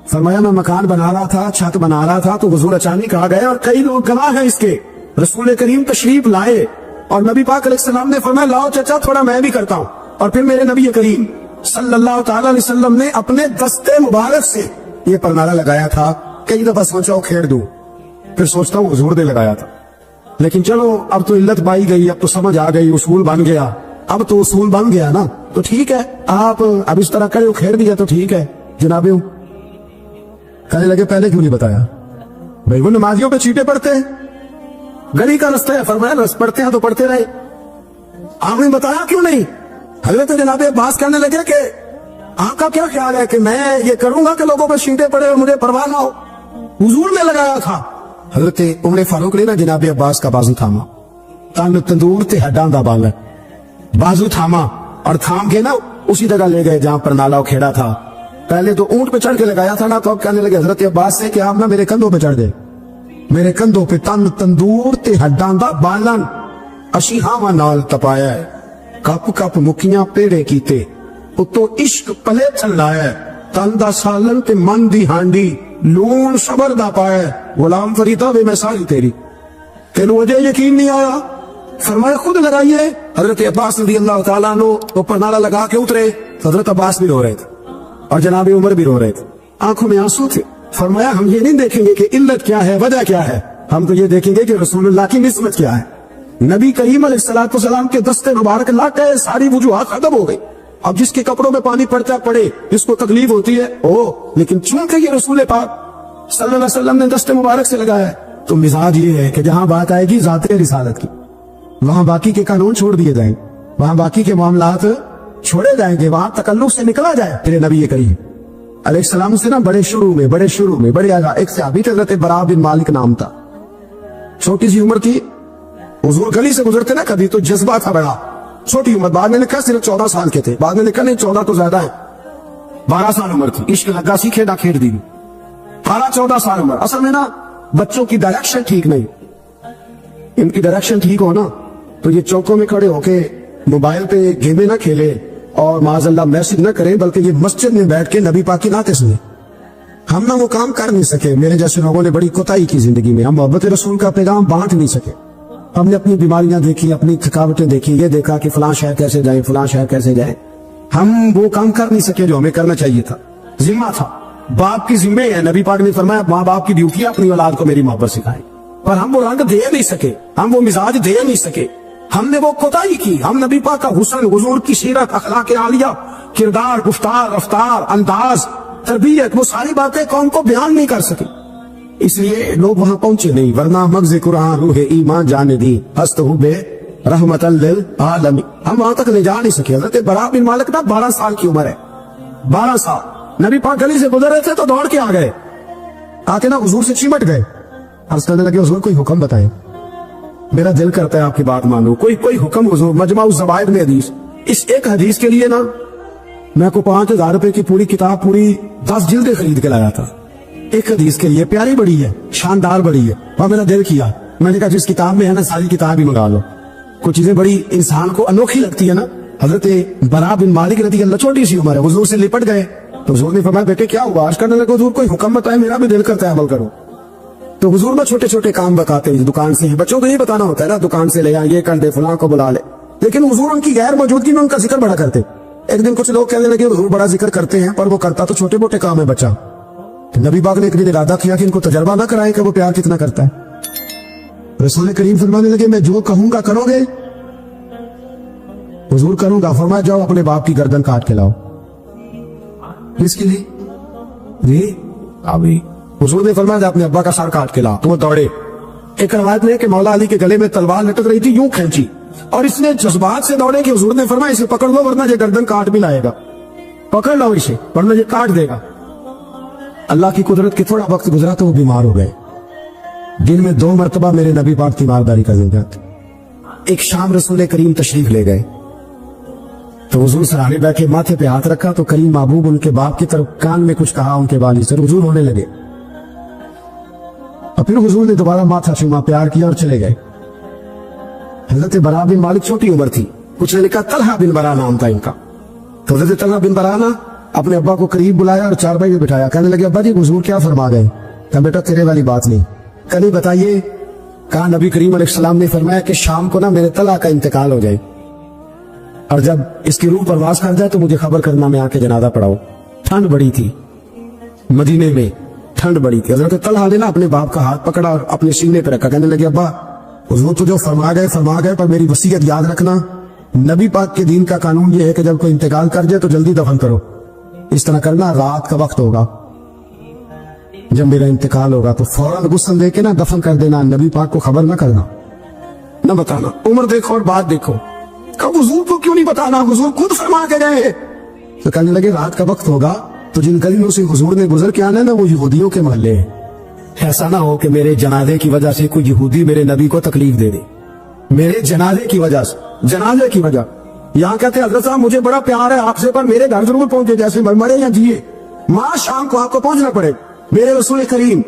فرمایا میں مکان بنا رہا تھا, چھت بنا رہا تھا, تو حضور اچانک آ گئے, اور کئی لوگ گواہ ہیں اس کے. رسول کریم تشریف لائے اور نبی پاک علیہ السلام نے فرمایا لاؤ چچا تھوڑا میں بھی کرتا ہوں, اور پھر میرے نبی کریم صلی اللہ تعالی علیہ وسلم نے اپنے دستے مبارک سے یہ پرنالہ لگایا تھا. کئی دفعہ سوچا وہ کھیڑ دوں, پھر سوچتا ہوں حضور نے لگایا تھا. لیکن چلو اب تو علت پائی گئی, اب تو سمجھ آ گئی, اصول بن گیا, اب تو اصول بن گیا نا, تو ٹھیک ہے آپ اب اس طرح کرے, وہ کھیڑ دیا تو ٹھیک ہے جناب. کہنے لگے پہلے کیوں نہیں بتایا؟ بھائی وہ نمازیوں پہ چیٹے پڑتے ہیں, گلی کا رستہ ہے, فرمایا رس پڑھتے ہیں تو پڑھتے رہے, آپ نے بتایا کیوں نہیں؟ حضرت جناب عباس کہنے لگے کہ آپ کا کیا خیال ہے کہ میں یہ کروں گا کہ لوگوں پہ شینٹیں پڑے اور مجھے پرواہ نہ ہو؟ حضور نے لگایا تھا. حضرت عمر فاروق نے نا جناب عباس کا بازو تھاما, تن تندور تے ہڈاں دا بالر, بازو تھاما اور تھام کے نا اسی جگہ لے گئے جہاں پر نالا کھیڑا تھا. پہلے تو اونٹ پہ چڑھ کے لگایا تھا نا, تو اب کہنے لگے حضرت عباس سے کہ آپ نا میرے کندھوں پہ چڑھ گئے, میرے کندھوں پہ تن تندور تے ہڈاں دا بالن, اسی ہاواں نال تپایا ہے, کپ کپ مکیاں پیڑے کیتے, اتو عشق پلے چلایا, تن دا سالن تے من دی ہانڈی, لون صبر دا پایا, غلام فریدا بے مثال تیری, تینوں وجہ یقین نہیں آیا؟ فرمایا خود لگائیے. حضرت عباس رضی اللہ تعالیٰ عنہ اوپر نالا لگا کے اترے, حضرت عباس بھی رو رہے تھے اور جناب عمر بھی رو رہے تھے, آنکھوں میں آنسو تھے. فرمایا ہم یہ نہیں دیکھیں گے کہ علت کیا ہے, وجہ کیا ہے, ہم تو یہ دیکھیں گے کہ رسول اللہ کی نسبت کیا ہے. نبی کریم علیہ الصلوۃ والسلام کے دستے مبارک لا کے ساری وجوہات ختم ہو گئی. اب جس کے کپڑوں میں پانی پڑتا پڑے, جس کو تکلیف ہوتی ہے لیکن چونکہ یہ رسول پاک صلی اللہ علیہ وسلم نے دستے مبارک سے لگایا ہے, تو مزاج یہ ہے کہ جہاں بات آئے گی ذات رسالت کی, وہاں باقی کے قانون چھوڑ دیے جائیں, وہاں باقی کے معاملات چھوڑے جائیں گے, وہاں تکلف سے نکلا جائے. پھر نبی کریم علیہ السلام سے نا بڑے شروع میں بڑے آگا ایک صحابی تھے, حضرت برا بن مالک نام تھا, چھوٹی سی عمر تھی. حضور گلی سے گزرتے نا کبھی تو جذبہ تھا بڑا, چھوٹی عمر, بعد میں لکھا صرف 14 سال کے تھے, بعد میں لکھا نہیں 14 تو زیادہ ہے, 12 سال عمر تھی. عشق لگا سی کھیڑا کھیڑ دی, 12-14 سال عمر. اصل میں نا بچوں کی ڈائریکشن ٹھیک نہیں, ان کی ڈائریکشن ٹھیک ہو نا تو یہ چوکوں میں کھڑے ہو کے موبائل پہ گیمیں نہ کھیلے اور معاذ اللہ میسج نہ کریں, بلکہ یہ مسجد میں بیٹھ کے نبی پاک کی نعتیں سنیں. ہم نہ وہ کام کر نہیں سکے, میرے جیسے لوگوں نے بڑی کوتاہی کی زندگی میں, ہم محبت رسول کا پیغام بانٹ نہیں سکے. ہم نے اپنی بیماریاں دیکھی, اپنی تھکاوٹیں دیکھی, یہ دیکھا کہ فلاں شہر کیسے جائیں, فلاں شہر کیسے جائیں. ہم وہ کام کر نہیں سکے جو ہمیں کرنا چاہیے تھا. ذمہ تھا, باپ کی ذمہ ہے. نبی پاک نے فرمایا ماں باپ کی ڈیوٹی ہے اپنی اولاد کو میری محبت سکھائیں, پر ہم وہ رنگ دے نہیں سکے, ہم وہ مزاج دے نہیں سکے, ہم نے وہ کوتاہی کی. ہم نبی پاک کا حسن, حضور کی سیرت, اخلاق عالیہ, کردار, گفتار, رفتار, انداز, تربیت, وہ ساری باتیں قوم کو بیان نہیں کر سکے, اس لیے لوگ وہاں پہنچے نہیں. ورنہ مغز قرآن روح ایمان جانے دی ہست ہو بے رحمت للعالمین, ہم وہاں تک لے جا نہیں سکے. حضرت برا بن مالک نا 12 سال کی عمر ہے, 12 سال. نبی پاک گلی سے گزر رہے تھے تو دوڑ کے آ گئے, آ کے نا حضور سے چمٹ گئے, عرض کرنے لگے حضور کوئی حکم بتائیں, میرا دل کرتا ہے آپ کی بات مانوں, کوئی حکم حضور. مجمع الزوائد میں حدیث, اس ایک حدیث کے لیے نا میں کو 5000 روپے کی پوری کتاب, پوری 10 جلدیں خرید کے لایا تھا ایک حدیث کے لیے. پیاری بڑی ہے, شاندار بڑی ہے, اور میرا دل کیا, میں نے کہا جس کتاب میں ہے نا ساری کتاب ہی منگا لو. کچھ چیزیں بڑی انسان کو انوکھی لگتی ہے نا. حضرت برا بن مالک رضی اللہ, چھوٹی سی عمر ہے, حضور سے لپٹ گئے تو حضور نے فرمایا بیٹے کیا ہوا؟ عرض کرنے لگے حضور کوئی حکم بتائے, میرا بھی دل کرتا ہے عمل کرو. تو حضور میں چھوٹے چھوٹے کام بتاتے ہیں, دکان سے, بچوں کو یہ بتانا ہوتا ہے نا, دکان سے لے آ, یہ کر دے, فلاں کو بلا لے. لیکن حضور ان کی غیر موجودگی میں ان کا ذکر بڑا کرتے. ایک دن کچھ لوگ کہنے لگے حضور بڑا ذکر کرتے ہیں, پر وہ کرتا تو چھوٹے موٹے کام ہے بچہ. نبی پاک نے ایک دن ارادہ کیا کہ ان کو تجربہ نہ کرائے کہ وہ پیار کتنا کرتا ہے. رسول کریم فرمانے لگے میں جو کہوں گا کرو گے؟ حضور کروں گا. فرمایا جاؤ اپنے باپ کی گردن کاٹ کے لاؤ. کس کے لیے؟ جی ابھی حضور نے فرمایا اپنے ابا کا سر کاٹ کے لا. تو وہ دوڑے. ایک روایت میں کہ مولا علی کے گلے میں تلوار لٹک رہی تھی, یوں کھینچی, اور اس نے جذبات سے دوڑے کہ حضور نے فرمایا اسے پکڑ لو ورنہ یہ گردن کاٹ بھی لائے گا, پکڑ لو اسے ورنہ یہ کاٹ دے گا. اللہ کی قدرت کے تھوڑا وقت گزرا تو وہ بیمار ہو گئے. دن میں 2 مرتبہ میرے نبی پاک تیمارداری کر دیں جاتے. ایک شام رسول کریم تشریف لے گئے تو حضور سرانے بیٹھے, ماتھے پہ ہاتھ رکھا تو کریم محبوب ان کے باپ کی طرف کان میں کچھ کہا, ان کے والد سے حضور ہونے لگے, اور پھر حضور نے دوبارہ ماتھا چوما, پیار کیا اور چلے گئے. حضرت برا بن مالک چھوٹی عمر تھی, کچھ نے لکھا طلحہ بن برا نام تھا ان کا. تو حضرت طلحہ بن برا نا اپنے ابا کو قریب بلایا اور چارپائی میں بٹھایا. کہنے لگے ابا جی حضور کیا فرما گئے؟ کہ بیٹا تیرے والی بات نہیں, کل بتائیے. کہا نبی کریم علیہ السلام نے فرمایا کہ شام کو نا میرے طلحہ کا انتقال ہو جائے, اور جب اس کی روح پرواز کر جائے تو مجھے خبر کرنا, میں آ کے جنازہ پڑھاؤ. ٹھنڈ بڑی تھی مدینے میں, ٹھنڈ بڑی تھی. حضرت طلحہ نے نا اپنے باپ کا ہاتھ پکڑا اور اپنے سینے پہ رکھا. کہنے لگے ابا حضور تو جو فرما گئے, پر میری وصیت یاد رکھنا, نبی پاک کے دین کا قانون یہ ہے کہ جب کوئی انتقال کر جائے تو جلدی دفن کرو. اس طرح کرنا, رات کا وقت ہوگا جب میرا انتقال ہوگا تو فوراً غسل دے کے نا دفن کر دینا, نبی پاک کو خبر نہ کرنا, نہ بتانا. عمر دیکھو اور بات دیکھو. کب حضور کو کیوں نہیں بتانا؟ حضور خود فرما کے گئے تو کہنے لگے رات کا وقت ہوگا تو جن گلیوں سے حضور نے گزر کے آنا نا وہ یہودیوں کے محلے ہیں، ایسا نہ ہو کہ میرے جنازے کی وجہ سے کوئی یہودی میرے نبی کو تکلیف دے دے، میرے جنازے کی وجہ سے، جنازے کی وجہ۔ یہاں کہتے ہیں حضرت صاحب مجھے بڑا پیار ہے آپ سے، پر میرے گھر ضرور پہنچے، جیسے مرے یا جیے، ماں شام کو آپ کو پہنچنا پڑے۔ میرے رسول کریم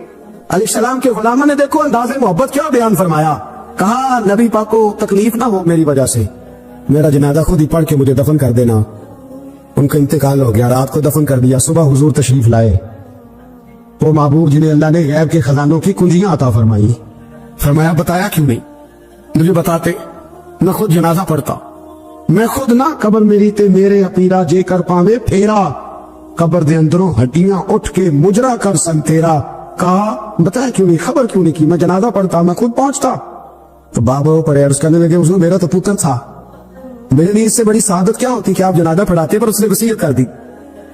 علیہ السلام کے غلاموں نے دیکھو انداز محبت کیا بیان فرمایا، کہا نبی پاک کو تکلیف نہ ہو میری وجہ سے، میرا جنازہ خود ہی پڑھ کے مجھے دفن کر دینا۔ ان کا انتقال ہو گیا، رات کو دفن کر دیا، صبح حضور تشریف لائے، وہ محبوب جنہیں اللہ نے غیب کے خزانوں کی کنجیاں عطا فرمائی، فرمایا بتایا کیوں نہیں، مجھے بتاتے نہ خود جنازہ پڑھتا، میں خود نہ قبر میری تے میرے اپیرا جے کر پاوے پھیرا، قبر دے اندروں ہڈیاں اٹھ کے مجرا کر سن تیرا، کہا بتایا کیوں نہیں، خبر کیوں نہیں کی، میں جنازہ پڑھتا، میں خود پہنچتا۔ تو بابا وہ پڑے عرض کرنے لگے حضور میرا تو پتر تھا، میرے لیے اس سے بڑی سعادت کیا ہوتی کہ آپ جنازہ پڑھاتے، پر اس نے وصیت کر دی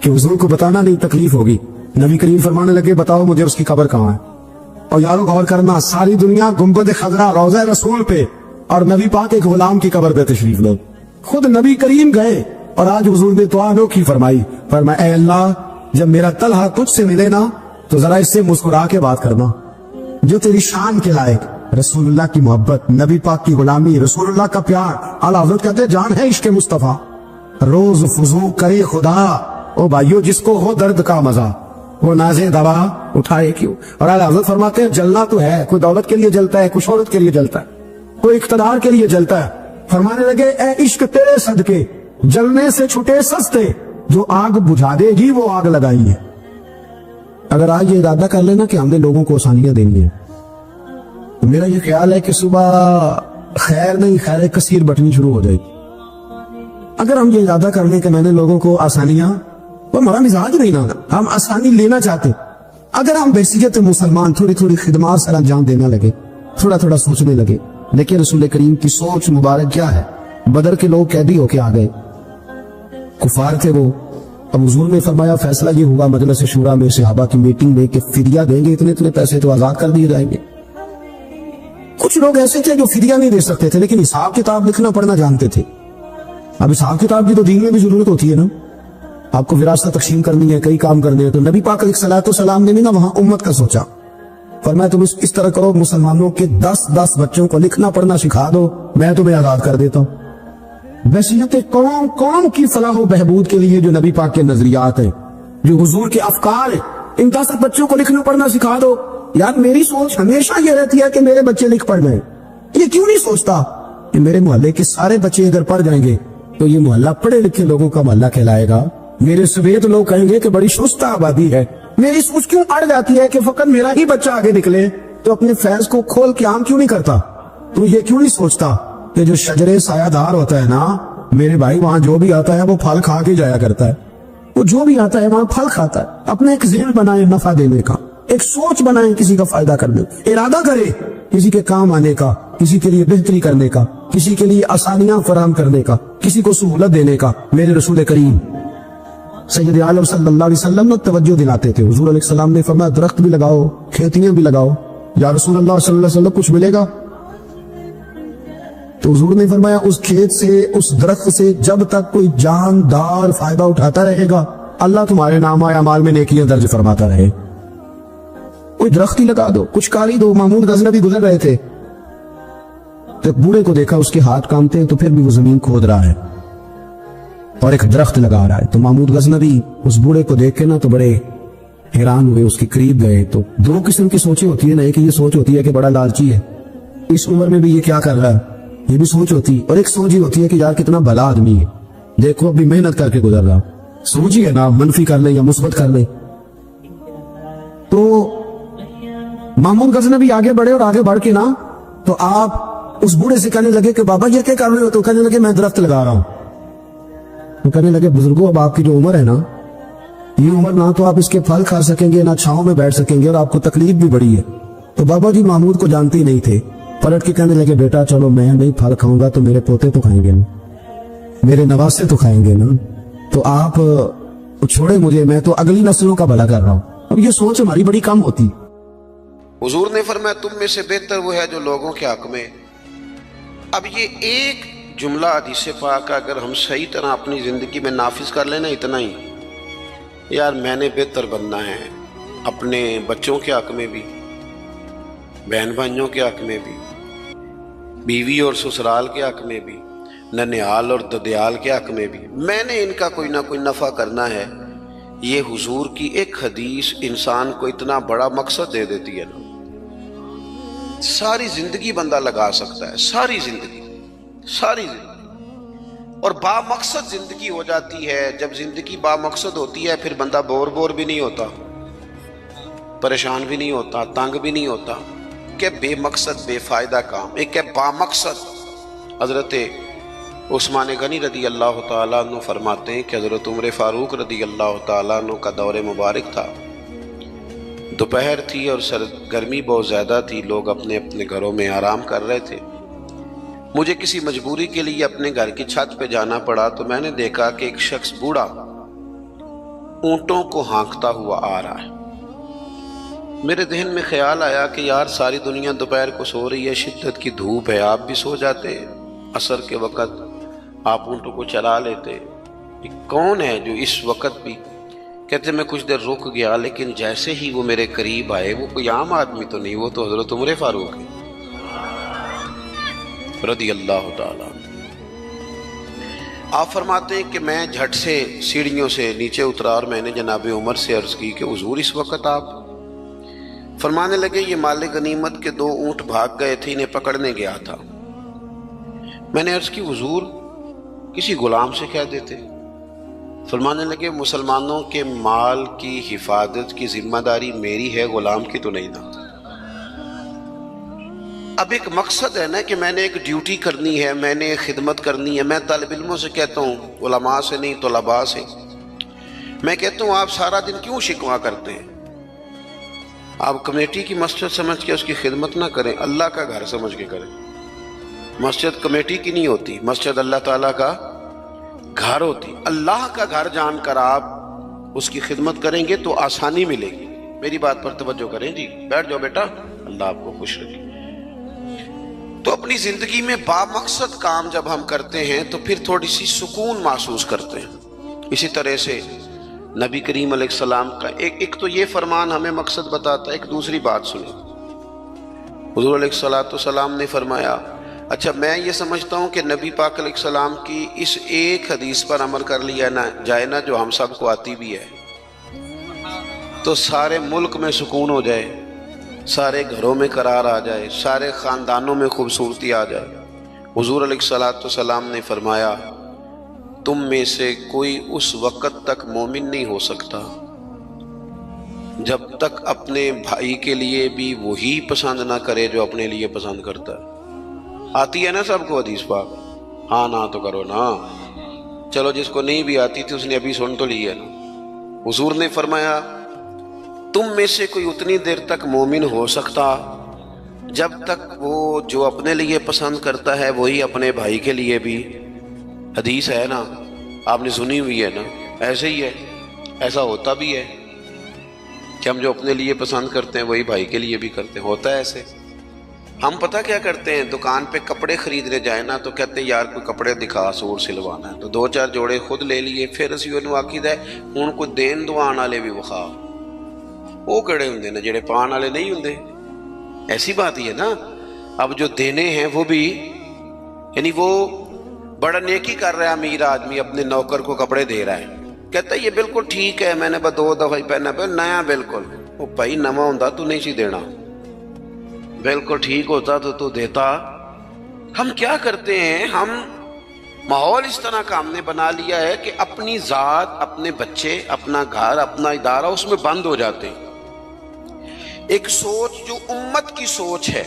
کہ حضور کو بتانا نہیں تکلیف ہوگی۔ نبی کریم فرمانے لگے بتاؤ مجھے اس کی قبر کہاں ہے۔ اور یارو غور کرنا، ساری دنیا گنبد خضرا روضہ رسول پہ اور نبی پاک ایک غلام کی قبر پہ تشریف لو، خود نبی کریم گئے اور آج حضور نے دعا کی فرمائی، فرمایا اے اللہ جب میرا طلحہ تجھ سے ملے نا تو ذرا اس سے مسکرا کے بات کرنا، جو تیری شان کے لائق، رسول اللہ کی محبت، نبی پاک کی غلامی، رسول اللہ کا پیار۔ اعلیٰ حضرت کہتے ہیں جان ہے عشق مصطفیٰ، روز فضو کرے خدا، او بھائیو جس کو ہو درد کا مزہ وہ نازے دوا اٹھائے کیوں۔ اور اعلیٰ حضرت فرماتے ہیں جلنا تو ہے، کوئی دولت کے لیے جلتا ہے، کوئی شہرت کے لیے جلتا ہے، کوئی اقتدار کے لیے جلتا ہے۔ فرمانے لگے اے عشق تیرے صدقے جلنے سے چھٹے سستے، جو آگ بجھا دے گی وہ آگ لگائی ہے۔ اگر آج یہ ارادہ کر لینا کہ ہم نے لوگوں کو آسانیاں دینی ہیں، تو میرا یہ خیال ہے کہ صبح خیر نہیں خیر کثیر بٹنی شروع ہو جائے گی۔ اگر ہم یہ ارادہ کر لیں کہ میں نے لوگوں کو آسانیاں، وہ ہمارا مزاج نہیں نا، ہم آسانی لینا چاہتے۔ اگر ہم بحیثیت مسلمان تھوڑی تھوڑی خدمات سر انجام دینے لگے، تھوڑا تھوڑا سوچنے لگے، لیکن رسول کریم کی سوچ مبارک کیا ہے۔ بدر کے لوگ قیدی ہو کے آ گئے، کفار تھے وہ، اب حضور نے فرمایا فیصلہ یہ ہوا مجلس شورا میں صحابہ کی میٹنگ میں کہ فدیہ دیں گے اتنے اتنے پیسے تو آزاد کر دیے جائیں گے۔ کچھ لوگ ایسے تھے جو فدیہ نہیں دے سکتے تھے لیکن حساب کتاب لکھنا پڑھنا جانتے تھے۔ اب حساب کتاب کی تو دین میں بھی ضرورت ہوتی ہے نا، آپ کو وراثت تقسیم کرنی ہے، کئی کام کرنے ہیں، تو نبی پاک علیہ الصلوۃ والسلام نے بھی نا وہاں امت کا سوچا، فرمایا تم اس طرح کرو مسلمانوں کے 10 بچوں کو لکھنا پڑھنا سکھا دو، میں تمہیں آزاد کر دیتا ہوں۔ بحیثیت قوم کی فلاح و بہبود کے لیے جو نبی پاک کے نظریات ہیں، جو حضور کے افکار ہیں، ان 10 بچوں کو لکھنا پڑھنا سکھا دو۔ یار میری سوچ ہمیشہ یہ رہتی ہے کہ میرے بچے لکھ پڑھ جائیں، یہ کیوں نہیں سوچتا کہ میرے محلے کے سارے بچے اگر پڑھ جائیں گے تو یہ محلہ پڑھے لکھے لوگوں کا محلہ کہلائے گا، میرے سویت لوگ کہیں گے کہ بڑی شستہ آبادی ہے۔ میری سوچ کیوں اڑ جاتی ہے کہ فقط میرا ہی بچہ آگے نکلے، تو اپنے فیض کو کھول کے عام کیوں نہیں کرتا؟ تو یہ کیوں نہیں سوچتا کہ جو شجرے سایہ دار ہوتا ہے نا میرے بھائی، وہاں جو بھی آتا ہے وہ پھل کھا کے جایا کرتا ہے، وہ جو بھی آتا ہے وہاں پھل کھاتا ہے۔ اپنے ایک ذہن بنائیں نفع دینے کا، ایک سوچ بنائیں کسی کا فائدہ کرنے کا، ارادہ کرے کسی کے کام آنے کا، کسی کے لیے بہتری کرنے کا، کسی کے لیے آسانیاں فراہم کرنے کا، کسی کو سہولت دینے کا۔ میرے رسول کریم سید عالم صلی اللہ علیہ وسلم نے توجہ دلاتے تھے، حضور علیہ السلام نے فرمایا درخت بھی لگاؤ، کھیتیاں بھی لگاؤ، یا رسول اللہ صلی اللہ علیہ وسلم کچھ ملے گا؟ تو حضور نے فرمایا اس کھیت سے، اس درخت سے جب تک کوئی جاندار فائدہ اٹھاتا رہے گا اللہ تمہارے نامہ اعمال میں نیکیاں درج فرماتا رہے۔ کوئی درخت ہی لگا دو، کچھ کاری دو۔ محمود غزنوی گزر رہے تھے تو ایک بوڑھے کو دیکھا، اس کے ہاتھ کامتے ہیں تو پھر بھی وہ زمین کھود رہا ہے اور ایک درخت لگا رہا ہے۔ تو محمود غزنوی اس بوڑھے کو دیکھ کے نا تو بڑے حیران ہوئے، اس کے قریب گئے۔ تو دو قسم کی سوچیں ہوتی ہے نا، ایک یہ سوچ ہوتی ہے کہ بڑا لالچی ہے، اس عمر میں بھی یہ کیا کر رہا ہے، یہ بھی سوچ ہوتی، اور ایک سوچ ہی ہوتی ہے کہ یار کتنا بھلا آدمی ہے، دیکھو ابھی محنت کر کے گزر رہا۔ سوچ ہی ہے نا، منفی کر لے یا مثبت کر لے۔ تو محمود غزنوی آگے بڑھے اور آگے بڑھ کے نا تو آپ اس بوڑھے سے کہنے لگے کہ بابا یہ کیا کر رہے ہو؟ تو کہنے لگے میں درخت لگا رہا ہوں۔ تو کہنے لگے بزرگوں اب آپ کی جو عمر ہے نا، یہ عمر نہ تو آپ اس کے پھل کھا سکیں گے، نہ چھاؤں میں بیٹھ سکیں گے، اور آپ کو تکلیف بھی بڑی ہے۔ تو بابا جی محمود کو جانتے ہی نہیں تھے، پلٹ کے کہنے لگے بیٹا چلو میں نہیں پھل کھاؤں گا تو میرے پوتے تو کھائیں گے نا، میرے نواسے تو کھائیں گے نا، تو آپ چھوڑے مجھے، میں تو اگلی نسلوں کا بھلا کر رہا ہوں۔ اب یہ سوچ ہماری بڑی کم ہوتی۔ حضور نے فرمایا تم میں سے بہتر وہ ہے جو لوگوں کے حق میں۔ اب یہ ایک جملہ حدیث پاک کا اگر ہم صحیح طرح اپنی زندگی میں نافذ کر لینا اتنا ہی، یار میں نے بہتر بننا ہے، اپنے بچوں کے حق میں بھی، بہن بھائیوں کے حق میں بھی، بیوی اور سسرال کے حق میں بھی، ننیال اور ددیال کے حق میں بھی، میں نے ان کا کوئی نہ کوئی نفع کرنا ہے۔ یہ حضور کی ایک حدیث انسان کو اتنا بڑا مقصد دے دیتی ہے نا، ساری زندگی بندہ لگا سکتا ہے، ساری زندگی اور با مقصد زندگی ہو جاتی ہے۔ جب زندگی با مقصد ہوتی ہے پھر بندہ بور بھی نہیں ہوتا، پریشان بھی نہیں ہوتا، تنگ بھی نہیں ہوتا کہ بے مقصد بے فائدہ کام، ایک ہے با مقصد۔ حضرت عثمان غنی رضی اللہ تعالیٰ عنہ فرماتے ہیں کہ حضرت عمر فاروق رضی اللہ تعالیٰ عنہ کا دور مبارک تھا، دوپہر تھی اور گرمی بہت زیادہ تھی، لوگ اپنے اپنے گھروں میں آرام کر رہے تھے۔ مجھے کسی مجبوری کے لیے اپنے گھر کی چھت پہ جانا پڑا تو میں نے دیکھا کہ ایک شخص بوڑھا اونٹوں کو ہانکتا ہوا آ رہا ہے۔ میرے ذہن میں خیال آیا کہ یار ساری دنیا دوپہر کو سو رہی ہے، شدت کی دھوپ ہے، آپ بھی سو جاتے، عصر کے وقت آپ اونٹوں کو چلا لیتے، کون ہے جو اس وقت بھی؟ کہتے میں کچھ دیر رک گیا، لیکن جیسے ہی وہ میرے قریب آئے، وہ کوئی عام آدمی تو نہیں، وہ تو حضرت عمر فاروق ہے رضی اللہ تعالیٰ۔ آپ فرماتے ہیں کہ میں جھٹ سے سیڑھیوں سے نیچے اترا اور میں نے جناب عمر سے عرض کی کہ حضور اس وقت آپ؟ فرمانے لگے یہ مال غنیمت کے 2 اونٹ بھاگ گئے تھے، انہیں پکڑنے گیا تھا۔ میں نے عرض کی حضور کسی غلام سے کہہ دیتے۔ فرمانے لگے مسلمانوں کے مال کی حفاظت کی ذمہ داری میری ہے، غلام کی تو نہیں نا۔ اب ایک مقصد ہے نا کہ میں نے ایک ڈیوٹی کرنی ہے، میں نے ایک خدمت کرنی ہے۔ میں طالب علموں سے کہتا ہوں، علماء سے نہیں، طلباء سے میں کہتا ہوں آپ سارا دن کیوں شکوا کرتے ہیں؟ آپ کمیٹی کی مسجد سمجھ کے اس کی خدمت نہ کریں، اللہ کا گھر سمجھ کے کریں۔ مسجد کمیٹی کی نہیں ہوتی، مسجد اللہ تعالیٰ کا گھر ہوتی۔ اللہ کا گھر جان کر آپ اس کی خدمت کریں گے تو آسانی ملے گی۔ میری بات پر توجہ کریں جی، بیٹھ جاؤ بیٹا، اللہ آپ کو خوش رکھے۔ تو اپنی زندگی میں با مقصد کام جب ہم کرتے ہیں تو پھر تھوڑی سی سکون محسوس کرتے ہیں۔ اسی طرح سے نبی کریم علیہ السلام کا ایک تو یہ فرمان ہمیں مقصد بتاتا ہے۔ ایک دوسری بات سنیں، حضور علیہ السلام نے فرمایا، اچھا میں یہ سمجھتا ہوں کہ نبی پاک علیہ السلام کی اس ایک حدیث پر عمل کر لیا نہ جائے نا، جو ہم سب کو آتی بھی ہے، تو سارے ملک میں سکون ہو جائے، سارے گھروں میں قرار آ جائے، سارے خاندانوں میں خوبصورتی آ جائے۔ حضور علیہ السلام نے فرمایا تم میں سے کوئی اس وقت تک مومن نہیں ہو سکتا جب تک اپنے بھائی کے لیے بھی وہی پسند نہ کرے جو اپنے لیے پسند کرتا ہے۔ آتی ہے نا سب کو حدیث پاک؟ ہاں نہ تو کرو نا، چلو جس کو نہیں بھی آتی تھی اس نے ابھی سن تو لی ہے نا۔ حضور نے فرمایا تم میں سے کوئی اتنی دیر تک مومن ہو سکتا جب تک وہ جو اپنے لیے پسند کرتا ہے وہی اپنے بھائی کے لیے بھی۔ حدیث ہے نا، آپ نے سنی ہوئی ہے نا، ایسے ہی ہے، ایسا ہوتا بھی ہے کہ ہم جو اپنے لیے پسند کرتے ہیں وہی بھائی کے لیے بھی کرتے ہیں، ہوتا ہے ایسے۔ ہم پتہ کیا کرتے ہیں، دکان پہ کپڑے خریدنے جائیں نا تو کہتے ہیں یار کوئی کپڑے دکھا، سوٹ سلوانا ہے، تو 2-4 جوڑے خود لے لیے، پھر اسی انہوں آکید ہے ان کو دین دوان والے بھی وخا، وہ کڑے ہوں نے جڑے پان والے نہیں ہوں، ایسی بات ہی ہے نا۔ اب جو دینے ہیں وہ بھی، یعنی وہ بڑا نیکی کر رہا ہے امیر آدمی، اپنے نوکر کو کپڑے دے رہا ہے، کہتا ہے یہ بالکل ٹھیک ہے، میں نے بس 2 دفعہ ہی پہنا پہ نیا بالکل۔ وہ بھائی نواں ہوتا تو نہیں سی دینا، بالکل ٹھیک ہوتا تو دیتا۔ ہم کیا کرتے ہیں، ہم ماحول اس طرح کا ہم نے بنا لیا ہے کہ اپنی ذات، اپنے بچے، اپنا گھر، اپنا ادارہ اس میں بند ہو جاتے ہیں۔ ایک سوچ جو امت کی سوچ ہے،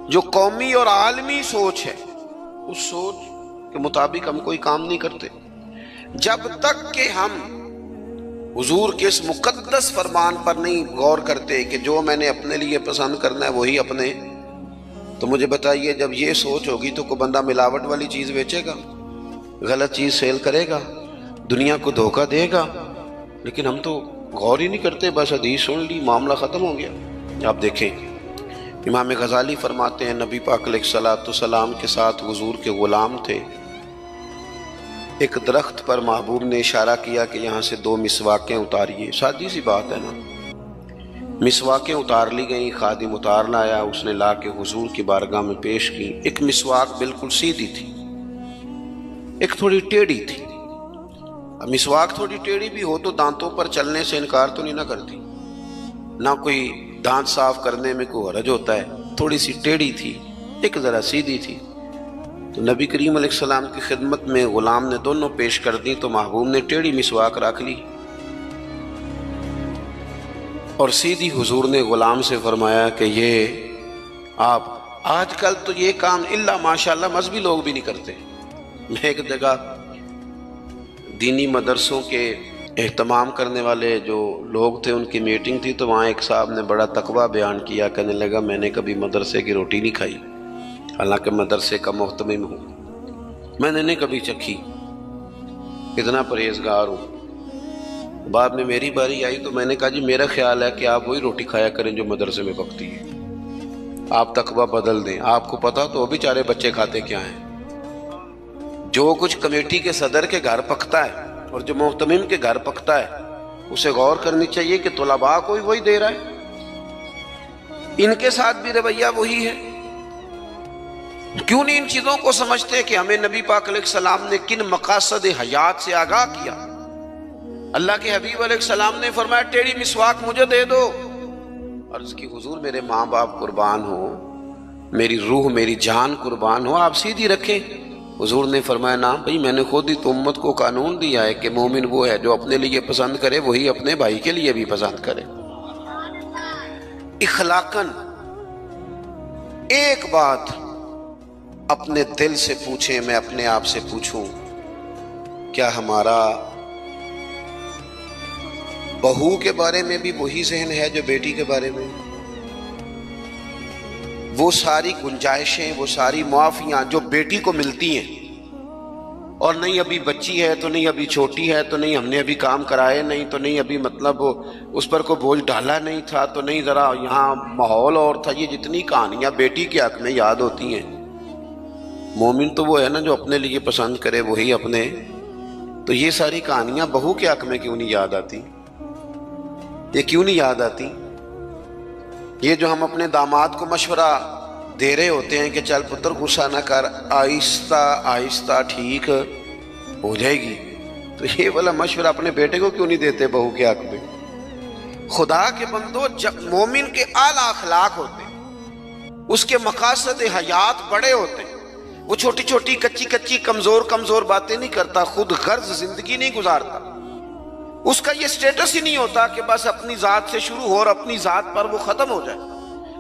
جو قومی اور عالمی سوچ ہے، اس سوچ کے مطابق ہم کوئی کام نہیں کرتے جب تک کہ ہم حضور کے اس مقدس فرمان پر نہیں غور کرتے کہ جو میں نے اپنے لیے پسند کرنا ہے وہی اپنے۔ تو مجھے بتائیے جب یہ سوچ ہوگی تو کوئی بندہ ملاوٹ والی چیز بیچے گا، غلط چیز سیل کرے گا، دنیا کو دھوکہ دے گا؟ لیکن ہم تو غور ہی نہیں کرتے، بس حدیث سن لی، معاملہ ختم ہو گیا۔ آپ دیکھیں امام غزالی فرماتے ہیں نبی پاک علیہ الصلوۃ والسلام کے ساتھ حضور کے غلام تھے، ایک درخت پر محبوب نے اشارہ کیا کہ یہاں سے 2 مسواکیں اتاریے. سادی سی بات ہے نا، مسواکیں اتار لی گئیں، خادم اتار لایا، اس نے لا کے حضور کی بارگاہ میں پیش کی. ایک مسواک بالکل سیدھی تھی، ایک تھوڑی ٹیڑھی تھی. اب مسواک تھوڑی ٹیڑھی بھی ہو تو دانتوں پر چلنے سے انکار تو نہیں نہ کرتی، نہ کوئی دانت صاف کرنے میں کوئی حرج ہوتا ہے. تھوڑی سی ٹیڑھی تھی، ایک ذرا سیدھی تھی. تو نبی کریم علیہ السلام کی خدمت میں غلام نے دونوں پیش کر دی تو محبوب نے ٹیڑھی مسواک رکھ لی اور سیدھی. حضور نے غلام سے فرمایا کہ یہ آپ آج کل تو یہ کام الا ماشاءاللہ مذہبی لوگ بھی نہیں کرتے. میں ایک جگہ دینی مدرسوں کے اہتمام کرنے والے جو لوگ تھے ان کی میٹنگ تھی، تو وہاں ایک صاحب نے بڑا تقویٰ بیان کیا، کہنے لگا میں نے کبھی مدرسے کی روٹی نہیں کھائی، حالانکہ مدرسے کا محتمم ہوں، میں نے نہیں کبھی چکھی، اتنا پرہیزگار ہوں. بعد میں میری باری آئی تو میں نے کہا جی میرا خیال ہے کہ آپ وہی روٹی کھایا کریں جو مدرسے میں پکتی ہے، آپ تقویٰ بدل دیں. آپ کو پتا تو وہ بیچارے بچے کھاتے کیا ہیں. جو کچھ کمیٹی کے صدر کے گھر پکتا ہے اور جو محتمم کے گھر پکتا ہے اسے غور کرنی چاہیے کہ طلباء کو وہی دے رہا ہے، ان کے ساتھ بھی رویہ وہی ہے. کیوں نہیں ان چیزوں کو سمجھتے کہ ہمیں نبی پاک علیہ السلام نے کن مقاصد حیات سے آگاہ کیا. اللہ کے حبیب علیہ السلام نے فرمایا ٹیڑھی مسواک مجھے دے دو. عرض کی حضور میرے ماں باپ قربان ہو، میری روح میری جان قربان ہو، آپ سیدھی رکھیں. حضور نے فرمایا نہ بھائی، میں نے خود ہی تو امت کو قانون دیا ہے کہ مومن وہ ہے جو اپنے لیے پسند کرے وہی اپنے بھائی کے لیے بھی پسند کرے. اخلاقاً ایک بات اپنے دل سے پوچھیں، میں اپنے آپ سے پوچھوں، کیا ہمارا بہو کے بارے میں بھی وہی ذہن ہے جو بیٹی کے بارے میں؟ وہ ساری گنجائشیں، وہ ساری معافیاں جو بیٹی کو ملتی ہیں، اور نہیں ابھی بچی ہے تو نہیں ابھی چھوٹی ہے تو نہیں ہم نے ابھی کام کرائے نہیں تو نہیں ابھی مطلب اس پر کوئی بوجھ ڈالا نہیں تھا تو نہیں ذرا یہاں ماحول اور تھا، یہ جتنی کہانیاں بیٹی کے حق میں یاد ہوتی ہیں. مومن تو وہ ہے نا جو اپنے لیے پسند کرے وہی اپنے. تو یہ ساری کہانیاں بہو کے حق میں کیوں نہیں یاد آتی؟ یہ کیوں نہیں یاد آتی؟ یہ جو ہم اپنے داماد کو مشورہ دے رہے ہوتے ہیں کہ چل پتر غصہ نہ کر، آہستہ آہستہ ٹھیک ہو جائے گی، تو یہ والا مشورہ اپنے بیٹے کو کیوں نہیں دیتے بہو کے حق میں؟ خدا کے بندو، جب مومن کے اعلیٰ اخلاق ہوتے ہیں، اس کے مقاصد حیات بڑے ہوتے ہیں، وہ چھوٹی چھوٹی کچی کمزور باتیں نہیں کرتا، خود غرض زندگی نہیں گزارتا. اس کا یہ سٹیٹس ہی نہیں ہوتا کہ بس اپنی ذات سے شروع ہو اور اپنی ذات پر وہ ختم ہو جائے.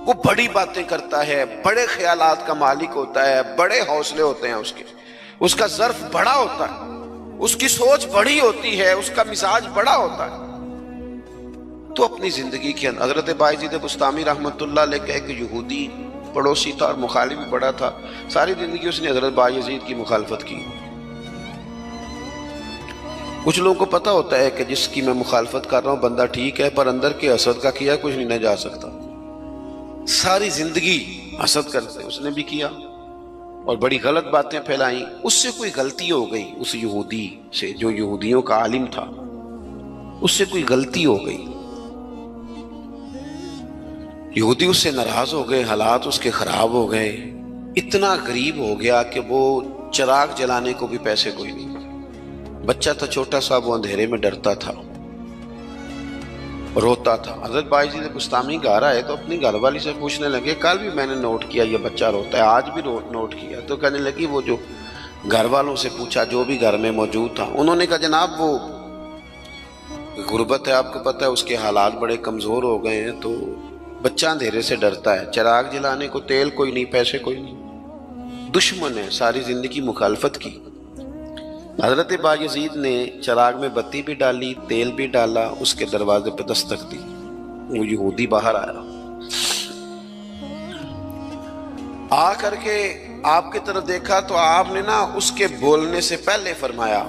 وہ بڑی باتیں کرتا ہے، بڑے خیالات کا مالک ہوتا ہے، بڑے حوصلے ہوتے ہیں اس کا ظرف بڑا ہوتا ہے، اس کی سوچ بڑی ہوتی ہے، اس کا مزاج بڑا ہوتا ہے. تو اپنی زندگی کے اندر حضرت بایزید بسطامی رحمۃ اللہ علیہ کا ایک یہودی پڑوسی تھا اور مخالف بھی بڑا تھا. ساری زندگی اس نے حضرت بایزید کی مخالفت کی. کچھ لوگوں کو پتہ ہوتا ہے کہ جس کی میں مخالفت کر رہا ہوں بندہ ٹھیک ہے، پر اندر کے حسد کا کیا کچھ نہیں نہ جا سکتا. ساری زندگی حسد کرتے اس نے بھی کیا اور بڑی غلط باتیں پھیلائیں. اس سے کوئی غلطی ہو گئی، اس یہودی سے جو یہودیوں کا عالم تھا، اس سے کوئی غلطی ہو گئی. یہودی اس سے ناراض ہو گئے، حالات اس کے خراب ہو گئے، اتنا غریب ہو گیا کہ وہ چراغ جلانے کو بھی پیسے کوئی نہیں. بچہ تھا چھوٹا سا، وہ اندھیرے میں ڈرتا تھا، روتا تھا. حضرت بایزید بسطامی گھر آئے تو اپنی گھر والی سے پوچھنے لگے، کل بھی میں نے نوٹ کیا یہ بچہ روتا ہے، آج بھی نوٹ کیا. تو کہنے لگی وہ جو گھر والوں سے پوچھا جو بھی گھر میں موجود تھا، انہوں نے کہا جناب وہ غربت ہے، آپ کو پتہ ہے اس کے حالات بڑے کمزور ہو گئے ہیں، تو بچہ اندھیرے سے ڈرتا ہے، چراغ جلانے کو تیل کوئی نہیں، پیسے کوئی نہیں، دشمن ہے، ساری زندگی مخالفت کی. حضرت بایزید نے چراغ میں بتی بھی ڈالی، تیل بھی ڈالا، اس کے دروازے پہ دستک دی. وہ یہودی باہر آیا، آ کر کے آپ کی طرف دیکھا تو آپ نے نا اس کے بولنے سے پہلے فرمایا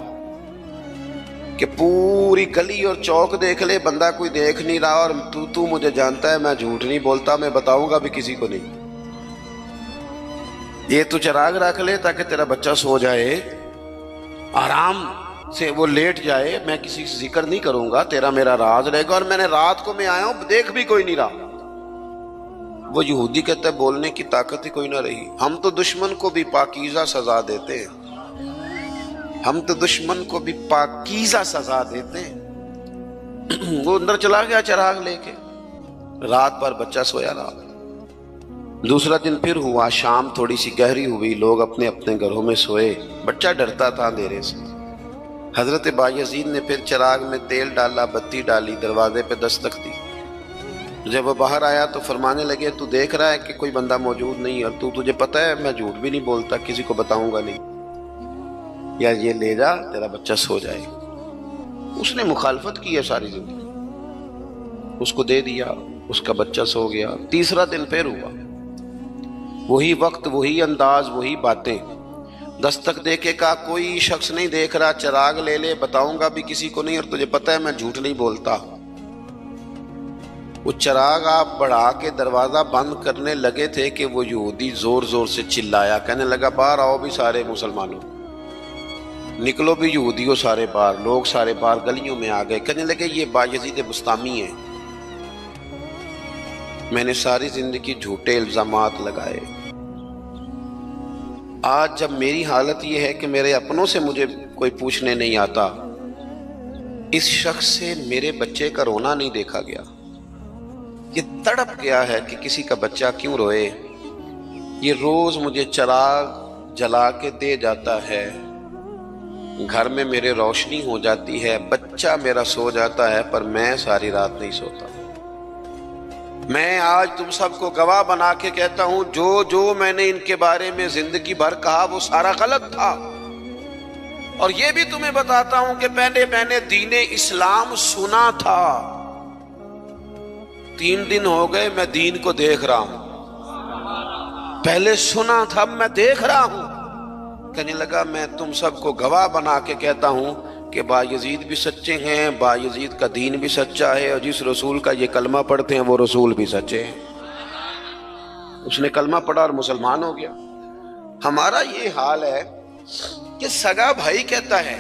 کہ پوری گلی اور چوک دیکھ لے، بندہ کوئی دیکھ نہیں رہا، اور تو مجھے جانتا ہے میں جھوٹ نہیں بولتا، میں بتاؤں گا بھی کسی کو نہیں۔ یہ تو چراغ رکھ لے تاکہ تیرا بچہ سو جائے، آرام سے وہ لیٹ جائے، میں کسی سے ذکر نہیں کروں گا، تیرا میرا راز رہے گا، اور میں نے رات کو میں آیا ہوں دیکھ بھی کوئی نہیں رہا۔ وہ یہودی کہتا ہے بولنے کی طاقت ہی کوئی نہ رہی، ہم تو دشمن کو بھی پاکیزہ سزا دیتے ہیں، ہم تو دشمن کو بھی پاکیزہ سزا دیتے ہیں۔ وہ اندر چلا گیا چراغ لے کے، رات پر بچہ سویا رہا۔ دوسرا دن پھر ہوا، شام تھوڑی سی گہری ہوئی، لوگ اپنے اپنے گھروں میں سوئے، بچہ ڈرتا تھا اندھیرے سے۔ حضرت بایزید نے پھر چراغ میں تیل ڈالا، بتی ڈالی، دروازے پہ دستک دی۔ جب وہ باہر آیا تو فرمانے لگے تو دیکھ رہا ہے کہ کوئی بندہ موجود نہیں، اور تجھے پتہ ہے میں جھوٹ بھی نہیں بولتا، کسی کو بتاؤں گا نہیں، یا یہ لے جا تیرا بچہ سو جائے۔ اس نے مخالفت کی ہے ساری زندگی، اس کو دے دیا، اس کا بچہ سو گیا۔ تیسرا دن پھر ہوا، وہی وقت، وہی انداز، وہی باتیں۔ دستک دے کے کہا کوئی شخص نہیں دیکھ رہا، چراغ لے لے، بتاؤں گا بھی کسی کو نہیں، اور تجھے پتہ ہے میں جھوٹ نہیں بولتا۔ وہ چراغ آپ بڑھا کے دروازہ بند کرنے لگے تھے کہ وہ یہودی زور زور سے چلایا، کہنے لگا باہر آؤ بھی سارے مسلمانوں، نکلو بھی یہودیوں سارے باہر۔ لوگ سارے باہر گلیوں میں آ گئے، کہنے لگے یہ بایزید بسطامی ہے، میں نے ساری زندگی جھوٹے الزامات لگائے، آج جب میری حالت یہ ہے کہ میرے اپنوں سے مجھے کوئی پوچھنے نہیں آتا، اس شخص سے میرے بچے کا رونا نہیں دیکھا گیا، یہ تڑپ گیا ہے کہ کسی کا بچہ کیوں روئے، یہ روز مجھے چراغ جلا کے دے جاتا ہے، گھر میں میرے روشنی ہو جاتی ہے، بچہ میرا سو جاتا ہے، پر میں ساری رات نہیں سوتا۔ میں آج تم سب کو گواہ بنا کے کہتا ہوں، جو میں نے ان کے بارے میں زندگی بھر کہا وہ سارا غلط تھا، اور یہ بھی تمہیں بتاتا ہوں کہ پہلے میں نے دین اسلام سنا تھا، 3 دن ہو گئے میں دین کو دیکھ رہا ہوں، پہلے سنا تھا اب میں دیکھ رہا ہوں۔ کہنے لگا میں تم سب کو گواہ بنا کے کہتا ہوں کہ بایزید بھی سچے ہیں، بایزید کا دین بھی سچا ہے، اور جس رسول کا یہ کلمہ پڑھتے ہیں وہ رسول بھی سچے ہیں۔ اس نے کلمہ پڑھا اور مسلمان ہو گیا۔ ہمارا یہ حال ہے کہ سگا بھائی کہتا ہے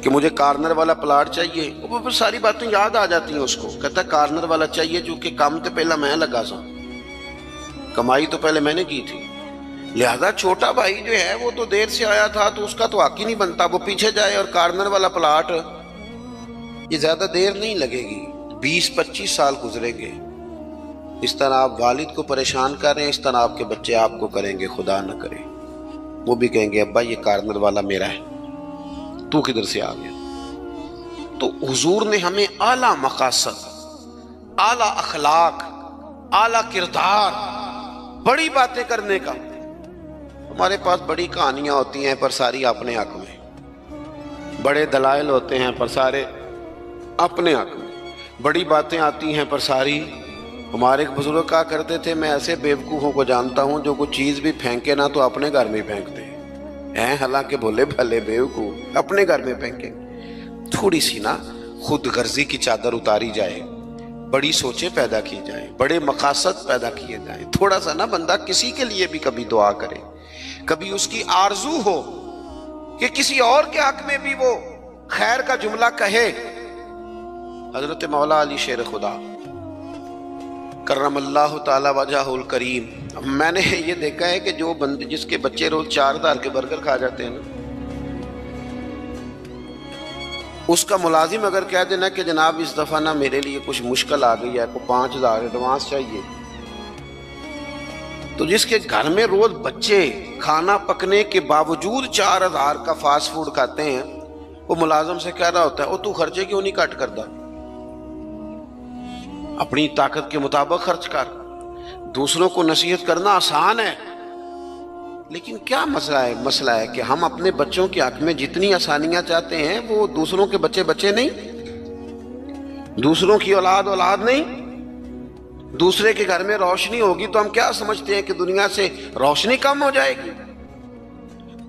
کہ مجھے کارنر والا پلاٹ چاہیے، وہ پھر ساری باتیں یاد آ جاتی ہیں اس کو، کہتا ہے کارنر والا چاہیے چونکہ کام تو پہلا میں لگا سا، کمائی تو پہلے میں نے کی تھی، لہذا چھوٹا بھائی جو ہے وہ تو دیر سے آیا تھا تو اس کا تو حق ہی نہیں بنتا، وہ پیچھے جائے، اور کارنر والا پلاٹ یہ زیادہ دیر نہیں لگے گی، 20-25 سال گزریں گے۔ اس طرح آپ والد کو پریشان کر رہے ہیں، اس طرح آپ کے بچے آپ کو کریں گے، خدا نہ کرے، وہ بھی کہیں گے ابا یہ کارنر والا میرا ہے، تو کدھر سے آ گیا۔ تو حضور نے ہمیں اعلیٰ مقاصد، اعلیٰ اخلاق، اعلیٰ کردار، بڑی باتیں کرنے کا۔ ہمارے پاس بڑی کہانیاں ہوتی ہیں پر ساری اپنے حق میں، بڑے دلائل ہوتے ہیں پر سارے اپنے حق میں، بڑی باتیں آتی ہیں پر ساری۔ ہمارے بزرگ کہا کرتے تھے میں ایسے بیوقوفوں کو جانتا ہوں جو کوئی چیز بھی پھینکے نا تو اپنے گھر میں پھینکتے ہیں، حالانکہ بھولے بھلے بیوقوف اپنے گھر میں پھینکیں۔ تھوڑی سی نا خود غرضی کی چادر اتاری جائے، بڑی سوچیں پیدا کی جائیں، بڑے مقاصد پیدا کیے جائیں، تھوڑا سا نا بندہ کسی کے لیے بھی کبھی دعا کرے، کبھی اس کی آرزو ہو کہ کسی اور کے حق میں بھی وہ خیر کا جملہ کہے۔ حضرت مولا علی شیر خدا کرم اللہ تعالی وجہہ الکریم، میں نے یہ دیکھا ہے کہ جو بندے جس کے بچے روز 4000 کے برگر کھا جاتے ہیں نا، اس کا ملازم اگر کہہ دینا کہ جناب اس دفعہ نا میرے لیے کچھ مشکل آ گئی ہے، کو 5000 ایڈوانس چاہیے، تو جس کے گھر میں روز بچے کھانا پکنے کے باوجود 4000 کا فاسٹ فوڈ کھاتے ہیں، وہ ملازم سے کہہ رہا ہوتا ہے تو خرچے کیوں نہیں کٹ کرتا، اپنی طاقت کے مطابق خرچ کر۔ دوسروں کو نصیحت کرنا آسان ہے، لیکن کیا مسئلہ ہے کہ ہم اپنے بچوں کے حق میں جتنی آسانیاں چاہتے ہیں وہ دوسروں کے بچے نہیں، دوسروں کی اولاد نہیں۔ دوسرے کے گھر میں روشنی ہوگی تو ہم کیا سمجھتے ہیں کہ دنیا سے روشنی کم ہو جائے گی؟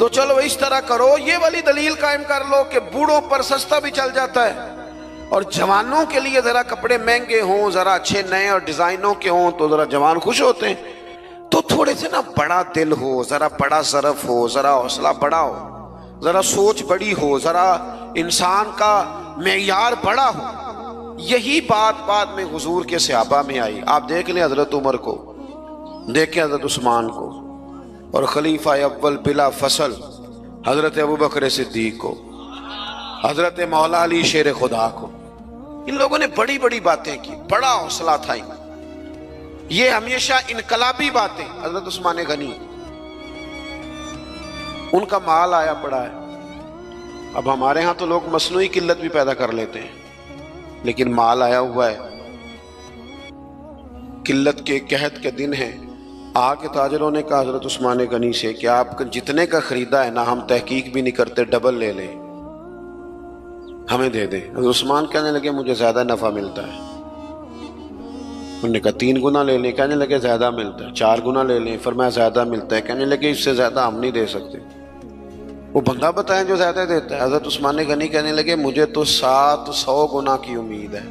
تو چلو اس طرح کرو، یہ والی دلیل قائم کر لو کہ بوڑھوں پر سستا بھی چل جاتا ہے، اور جوانوں کے لیے ذرا کپڑے مہنگے ہوں، ذرا اچھے نئے اور ڈیزائنوں کے ہوں تو ذرا جوان خوش ہوتے ہیں۔ تو تھوڑے سے نا بڑا دل ہو، ذرا بڑا ظرف ہو، ذرا حوصلہ بڑا ہو، ذرا سوچ بڑی ہو، ذرا انسان کا معیار بڑا ہو۔ یہی بات بعد میں حضور کے صحابہ میں آئی۔ آپ دیکھ لیں حضرت عمر کو، دیکھیں حضرت عثمان کو، اور خلیفہ اول بلا فصل حضرت ابوبکر صدیق کو، حضرت مولا علی شیر خدا کو۔ ان لوگوں نے بڑی بڑی باتیں کی، بڑا حوصلہ تھا ان، یہ ہمیشہ انقلابی باتیں۔ حضرت عثمان غنی، ان کا مال آیا پڑا ہے۔ اب ہمارے ہاں تو لوگ مصنوعی قلت بھی پیدا کر لیتے ہیں، لیکن مال آیا ہوا ہے، قلت کے قحط کے دن ہیں۔ آ کے تاجروں نے کہا حضرت عثمان غنی سے کہ آپ جتنے کا خریدا ہے نا، ہم تحقیق بھی نہیں کرتے، ڈبل لے لیں، ہمیں دے دیں۔ حضرت عثمان کہنے لگے مجھے زیادہ نفع ملتا ہے۔ انہوں نے کہا 3 گنا لے لیں، کہنے لگے زیادہ ملتا ہے۔ 4 گنا لے لیں، فرمایا زیادہ ملتا ہے، کہنے لگے اس سے زیادہ ہم نہیں دے سکتے۔ وہ بندہ بتائیں جو زیادہ دیتا ہے۔ حضرت عثمان غنی کہنے لگے مجھے تو 700 گنا کی امید ہے۔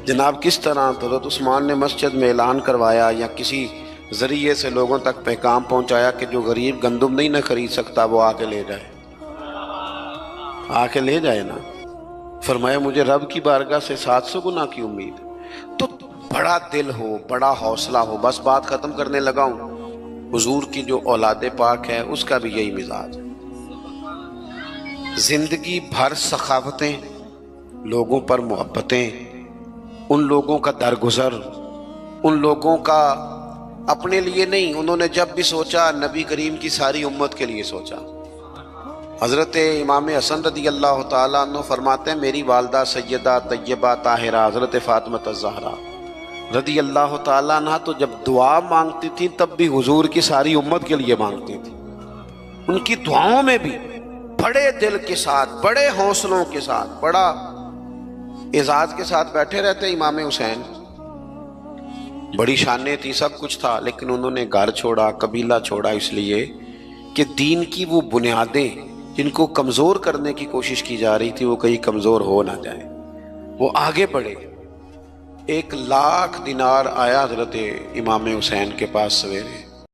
جناب کس طرح؟ تو حضرت عثمان نے مسجد میں اعلان کروایا یا کسی ذریعے سے لوگوں تک پیغام پہنچایا کہ جو غریب گندم نہیں نہ خرید سکتا وہ آ کے لے جائے، آ کے لے جائے نا۔ فرمایا مجھے رب کی بارگاہ سے 700 گنا کی امید۔ تو بڑا دل ہو، بڑا حوصلہ ہو۔ بس بات ختم کرنے لگا ہوں۔ حضور کی جو اولاد پاک ہے اس کا بھی یہی مزاج ہے، زندگی بھر سخاوتیں، لوگوں پر محبتیں، ان لوگوں کا درگزر، ان لوگوں کا اپنے لیے نہیں، انہوں نے جب بھی سوچا نبی کریم کی ساری امت کے لیے سوچا۔ حضرت امام حسن رضی اللہ تعالیٰ عنہ فرماتے ہیں میری والدہ سیدہ طیبہ طاہرہ حضرت فاطمہ الزہرا رضی اللہ تعالیٰ عنہ تو جب دعا مانگتی تھی تب بھی حضور کی ساری امت کے لیے مانگتی تھی۔ ان کی دعاؤں میں بھی بڑے دل کے ساتھ، بڑے حوصلوں کے ساتھ، بڑا اعزاز کے ساتھ بیٹھے رہتے امام حسین۔ بڑی شانیں تھی، سب کچھ تھا، لیکن انہوں نے گھر چھوڑا، قبیلہ چھوڑا، اس لیے کہ دین کی وہ بنیادیں جن کو کمزور کرنے کی کوشش کی جا رہی تھی وہ کہیں کمزور ہو نہ جائیں۔ وہ آگے بڑھے۔ 1,00,000 دینار آیا حضرت امام حسین کے پاس سویرے،